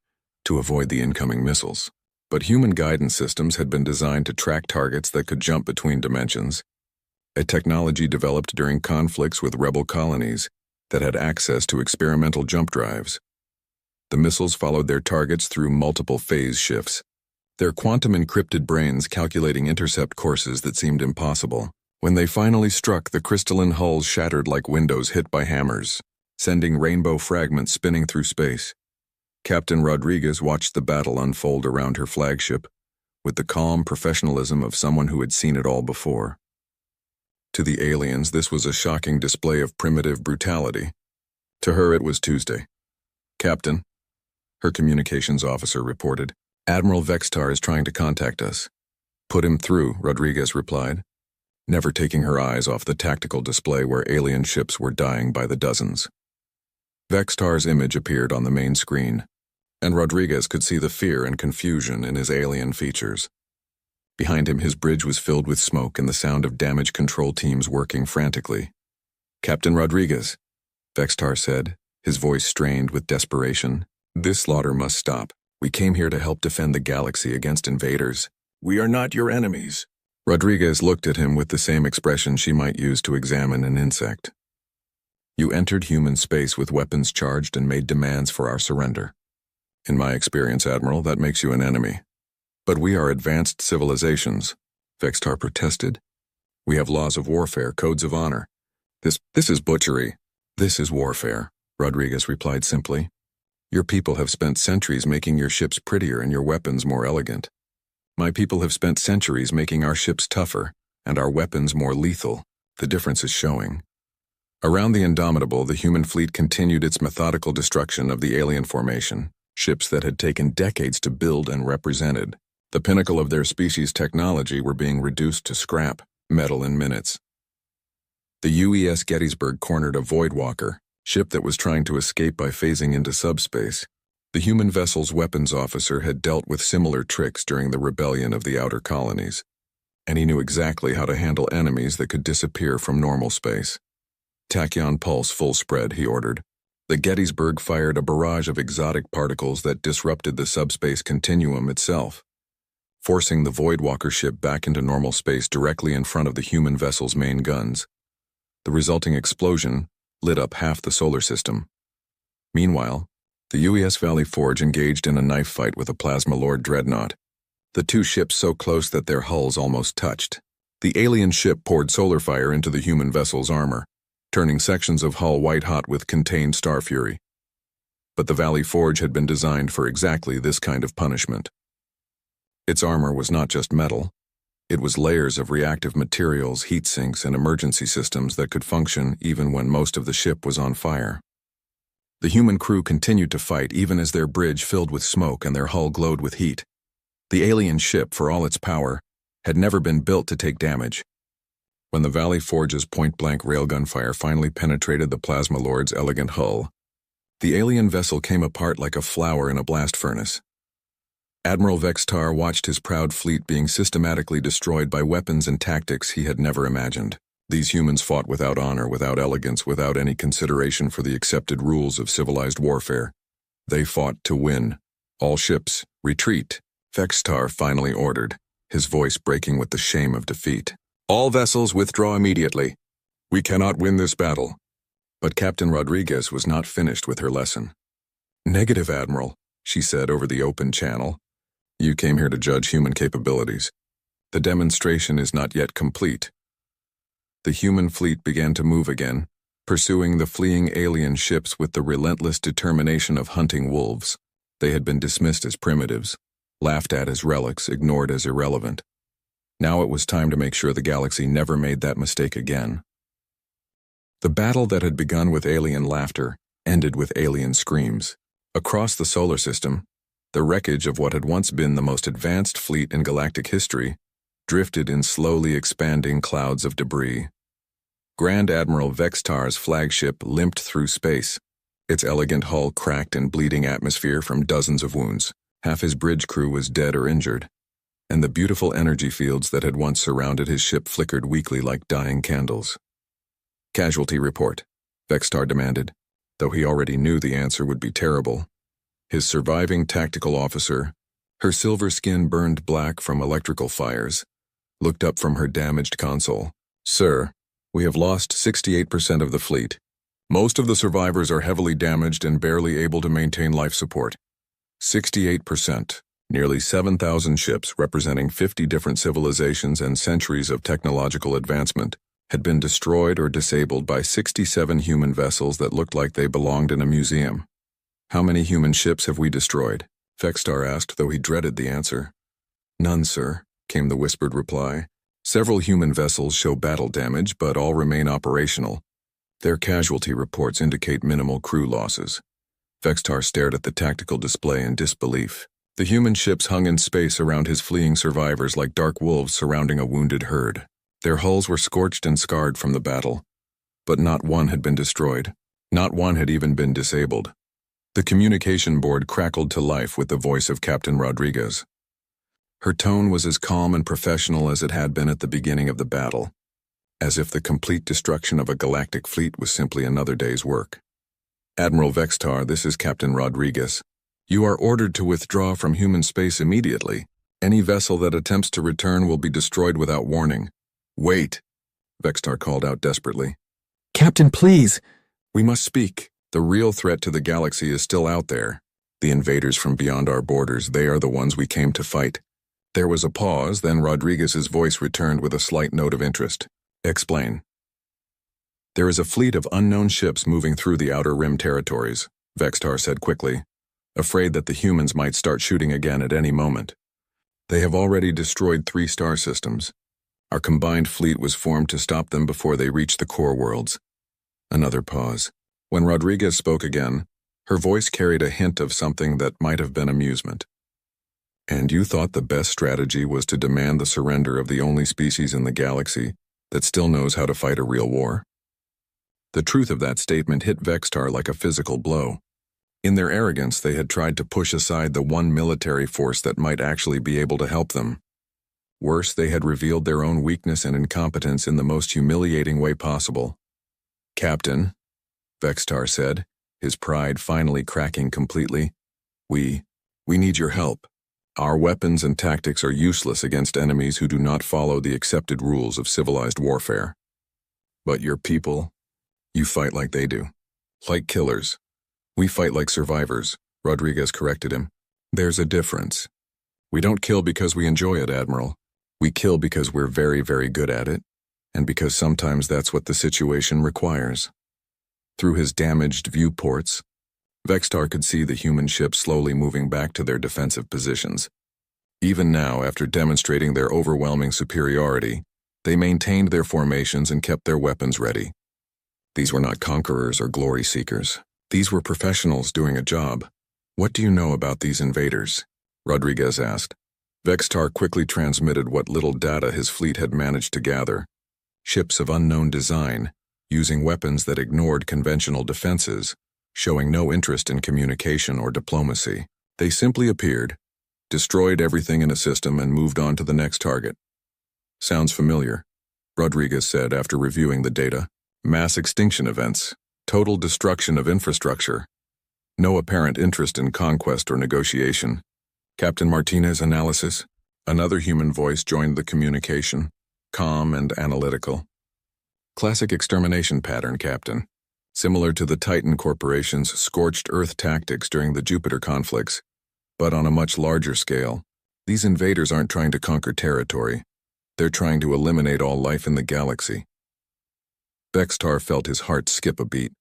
to avoid the incoming missiles. But human guidance systems had been designed to track targets that could jump between dimensions, a technology developed during conflicts with rebel colonies that had access to experimental jump drives. The missiles followed their targets through multiple phase shifts, their quantum-encrypted brains calculating intercept courses that seemed impossible. When they finally struck, the crystalline hulls shattered like windows hit by hammers, sending rainbow fragments spinning through space. Captain Rodriguez watched the battle unfold around her flagship with the calm professionalism of someone who had seen it all before. To the aliens, this was a shocking display of primitive brutality. To her, it was Tuesday. "Captain," her communications officer reported, "Admiral Vextar is trying to contact us." "Put him through," Rodriguez replied, never taking her eyes off the tactical display where alien ships were dying by the dozens. Vextar's image appeared on the main screen, and Rodriguez could see the fear and confusion in his alien features. Behind him, his bridge was filled with smoke and the sound of damage control teams working frantically. "Captain Rodriguez," Vextar said, his voice strained with desperation, "this slaughter must stop. We came here to help defend the galaxy against invaders. We are not your enemies." Rodriguez looked at him with the same expression she might use to examine an insect. "You entered human space with weapons charged and made demands for our surrender. In my experience, Admiral, that makes you an enemy. But we are advanced civilizations," Vextar protested. "We have laws of warfare, codes of honor. This is butchery." "This is warfare," Rodriguez replied simply. "Your people have spent centuries making your ships prettier and your weapons more elegant. My people have spent centuries making our ships tougher and our weapons more lethal. The difference is showing." Around the Indomitable, the human fleet continued its methodical destruction of the alien formation, ships that had taken decades to build and represented. The pinnacle of their species' technology were being reduced to scrap metal in minutes. The UES Gettysburg cornered a Voidwalker, ship that was trying to escape by phasing into subspace. The human vessel's weapons officer had dealt with similar tricks during the rebellion of the outer colonies, and he knew exactly how to handle enemies that could disappear from normal space. "Tachyon pulse full spread," he ordered. The Gettysburg fired a barrage of exotic particles that disrupted the subspace continuum itself, forcing the Voidwalker ship back into normal space directly in front of the human vessel's main guns. The resulting explosion lit up half the solar system. Meanwhile, the UES Valley Forge engaged in a knife fight with a Plasma Lord dreadnought, the two ships so close that their hulls almost touched. The alien ship poured solar fire into the human vessel's armor, turning sections of hull white-hot with contained star fury. But the Valley Forge had been designed for exactly this kind of punishment. Its armor was not just metal. It was layers of reactive materials, heat sinks, and emergency systems that could function even when most of the ship was on fire. The human crew continued to fight even as their bridge filled with smoke and their hull glowed with heat. The alien ship, for all its power, had never been built to take damage. When the Valley Forge's point-blank railgun fire finally penetrated the Plasma Lord's elegant hull, the alien vessel came apart like a flower in a blast furnace. Admiral Vextar watched his proud fleet being systematically destroyed by weapons and tactics he had never imagined. These humans fought without honor, without elegance, without any consideration for the accepted rules of civilized warfare. They fought to win. All ships, retreat, Vextar finally ordered, his voice breaking with the shame of defeat. All vessels withdraw immediately. We cannot win this battle. But Captain Rodriguez was not finished with her lesson. Negative, Admiral, she said over the open channel. You came here to judge human capabilities. The demonstration is not yet complete. The human fleet began to move again, pursuing the fleeing alien ships with the relentless determination of hunting wolves. They had been dismissed as primitives, laughed at as relics, ignored as irrelevant. Now it was time to make sure the galaxy never made that mistake again. The battle that had begun with alien laughter ended with alien screams. Across the solar system, the wreckage of what had once been the most advanced fleet in galactic history drifted in slowly expanding clouds of debris. Grand Admiral Vextar's flagship limped through space, its elegant hull cracked in bleeding atmosphere from dozens of wounds. Half his bridge crew was dead or injured, and the beautiful energy fields that had once surrounded his ship flickered weakly like dying candles. Casualty report, Vextar demanded, though he already knew the answer would be terrible. His surviving tactical officer, her silver skin burned black from electrical fires, looked up from her damaged console. Sir, we have lost 68% of the fleet. Most of the survivors are heavily damaged and barely able to maintain life support. 68%, nearly 7,000 ships representing 50 different civilizations and centuries of technological advancement, had been destroyed or disabled by 67 human vessels that looked like they belonged in a museum. How many human ships have we destroyed? Vextar asked, though he dreaded the answer. None, sir, came the whispered reply. Several human vessels show battle damage, but all remain operational. Their casualty reports indicate minimal crew losses. Vextar stared at the tactical display in disbelief. The human ships hung in space around his fleeing survivors like dark wolves surrounding a wounded herd. Their hulls were scorched and scarred from the battle, but not one had been destroyed. Not one had even been disabled. The communication board crackled to life with the voice of Captain Rodriguez. Her tone was as calm and professional as it had been at the beginning of the battle, as if the complete destruction of a galactic fleet was simply another day's work. Admiral Vextar, this is Captain Rodriguez. You are ordered to withdraw from human space immediately. Any vessel that attempts to return will be destroyed without warning. Wait, Vextar called out desperately. Captain, please. We must speak. The real threat to the galaxy is still out there. The invaders from beyond our borders, they are the ones we came to fight. There was a pause, then Rodriguez's voice returned with a slight note of interest. Explain. There is a fleet of unknown ships moving through the Outer Rim territories, Vextar said quickly, afraid that the humans might start shooting again at any moment. They have already destroyed 3 star systems. Our combined fleet was formed to stop them before they reached the core worlds. Another pause. When Rodriguez spoke again, her voice carried a hint of something that might have been amusement. And you thought the best strategy was to demand the surrender of the only species in the galaxy that still knows how to fight a real war? The truth of that statement hit Vextar like a physical blow. In their arrogance, they had tried to push aside the one military force that might actually be able to help them. Worse, they had revealed their own weakness and incompetence in the most humiliating way possible. Captain, Vextar said, his pride finally cracking completely, we need your help. Our weapons and tactics are useless against enemies who do not follow the accepted rules of civilized warfare. But your people, you fight like they do. Like killers. We fight like survivors, Rodriguez corrected him. There's a difference. We don't kill because we enjoy it, Admiral. We kill because we're very, very good at it, and because sometimes that's what the situation requires. Through his damaged viewports, Vextar could see the human ships slowly moving back to their defensive positions. Even now, after demonstrating their overwhelming superiority, they maintained their formations and kept their weapons ready. These were not conquerors or glory seekers. These were professionals doing a job. "What do you know about these invaders?" Rodriguez asked. Vextar quickly transmitted what little data his fleet had managed to gather. Ships of unknown design, using weapons that ignored conventional defenses, showing no interest in communication or diplomacy. They simply appeared, destroyed everything in a system, and moved on to the next target. "Sounds familiar," Rodriguez said after reviewing the data. "Mass extinction events, total destruction of infrastructure, no apparent interest in conquest or negotiation." Captain Martinez's analysis. Another human voice joined the communication, calm and analytical. "Classic extermination pattern, Captain. Similar to the Titan Corporation's scorched Earth tactics during the Jupiter conflicts, but on a much larger scale. These invaders aren't trying to conquer territory. They're trying to eliminate all life in the galaxy." Vextar felt his heart skip a beat.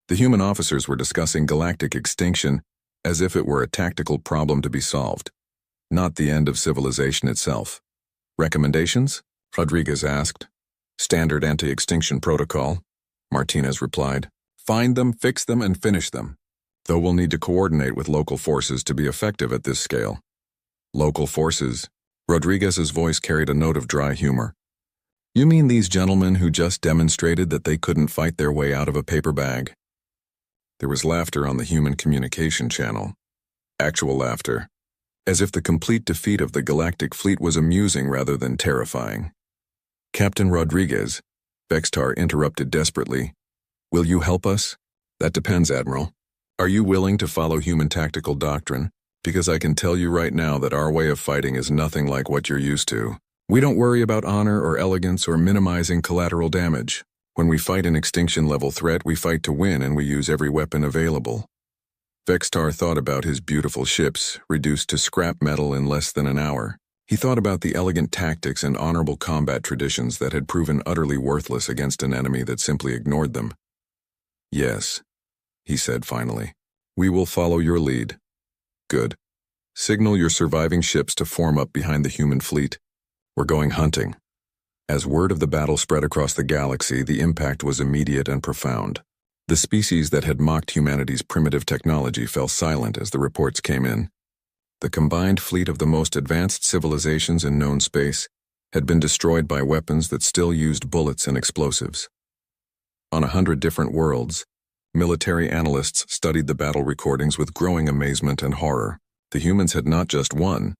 The human officers were discussing galactic extinction as if it were a tactical problem to be solved, not the end of civilization itself. "Recommendations?" Rodriguez asked. "Standard anti-extinction protocol," Martinez replied. "Find them, fix them, and finish them. Though we'll need to coordinate with local forces to be effective at this scale." "Local forces?" Rodriguez's voice carried a note of dry humor. "You mean these gentlemen who just demonstrated that they couldn't fight their way out of a paper bag?" There was laughter on the human communication channel. Actual laughter, as if the complete defeat of the Galactic fleet was amusing rather than terrifying. "Captain Rodriguez," Vextar interrupted desperately, "will you help us?" "That depends, Admiral. Are you willing to follow human tactical doctrine? Because I can tell you right now that our way of fighting is nothing like what you're used to. We don't worry about honor or elegance or minimizing collateral damage. When we fight an extinction-level threat, we fight to win, and we use every weapon available." Vextar thought about his beautiful ships, reduced to scrap metal in less than an hour. He thought about the elegant tactics and honorable combat traditions that had proven utterly worthless against an enemy that simply ignored them. "Yes," he said finally. "We will follow your lead." "Good. Signal your surviving ships to form up behind the human fleet. We're going hunting." As word of the battle spread across the galaxy, the impact was immediate and profound. The species that had mocked humanity's primitive technology fell silent as the reports came in. The combined fleet of the most advanced civilizations in known space had been destroyed by weapons that still used bullets and explosives. On 100 different worlds, military analysts studied the battle recordings with growing amazement and horror. The humans had not just won.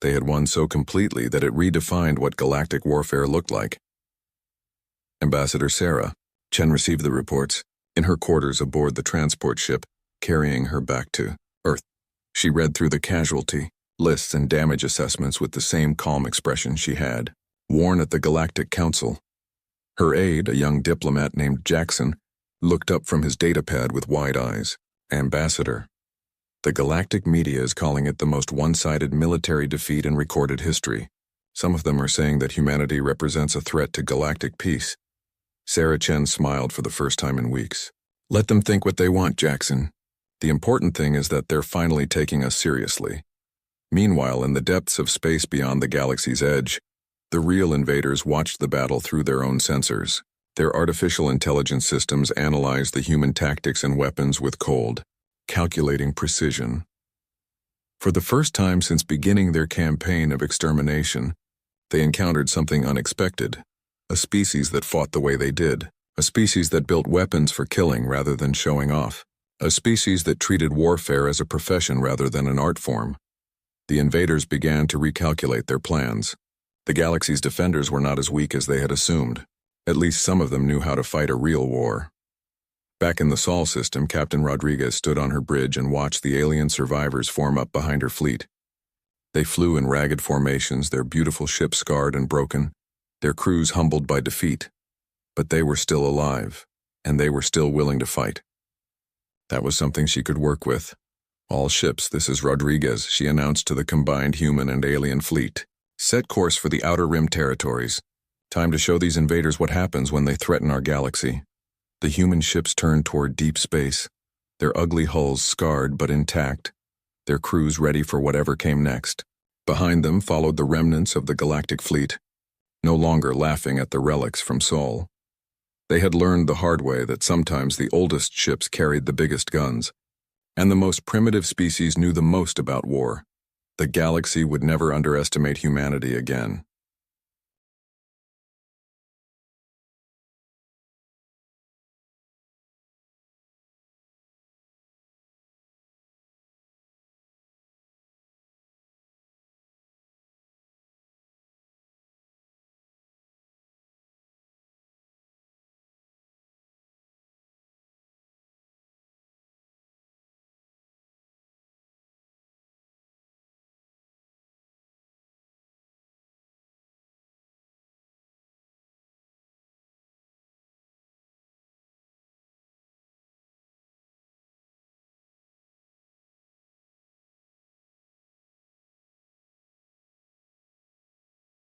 They had won so completely that it redefined what galactic warfare looked like. "Ambassador Sarah," Chen received the reports, in her quarters aboard the transport ship, carrying her back to Earth. She read through the casualty lists and damage assessments with the same calm expression she had worn at the Galactic Council. Her aide, a young diplomat named Jackson, looked up from his datapad with wide eyes. "Ambassador, the galactic media is calling it the most one-sided military defeat in recorded history. Some of them are saying that humanity represents a threat to galactic peace." Sarah Chen smiled for the first time in weeks. "Let them think what they want, Jackson. The important thing is that they're finally taking us seriously." Meanwhile, in the depths of space beyond the galaxy's edge, the real invaders watched the battle through their own sensors. Their artificial intelligence systems analyzed the human tactics and weapons with cold, calculating precision. For the first time since beginning their campaign of extermination, they encountered something unexpected. A species that fought the way they did. A species that built weapons for killing rather than showing off. A species that treated warfare as a profession rather than an art form. The invaders began to recalculate their plans. The galaxy's defenders were not as weak as they had assumed. At least some of them knew how to fight a real war. Back in the Sol system, Captain Rodriguez stood on her bridge and watched the alien survivors form up behind her fleet. They flew in ragged formations, their beautiful ship scarred and broken, their crews humbled by defeat. But they were still alive, and they were still willing to fight. That was something she could work with. "All ships, this is Rodriguez," she announced to the combined human and alien fleet. "Set course for the Outer Rim territories. Time to show these invaders what happens when they threaten our galaxy." The human ships turned toward deep space, their ugly hulls scarred but intact, their crews ready for whatever came next. Behind them followed the remnants of the Galactic fleet, no longer laughing at the relics from Sol. They had learned the hard way that sometimes the oldest ships carried the biggest guns, and the most primitive species knew the most about war. The galaxy would never underestimate humanity again.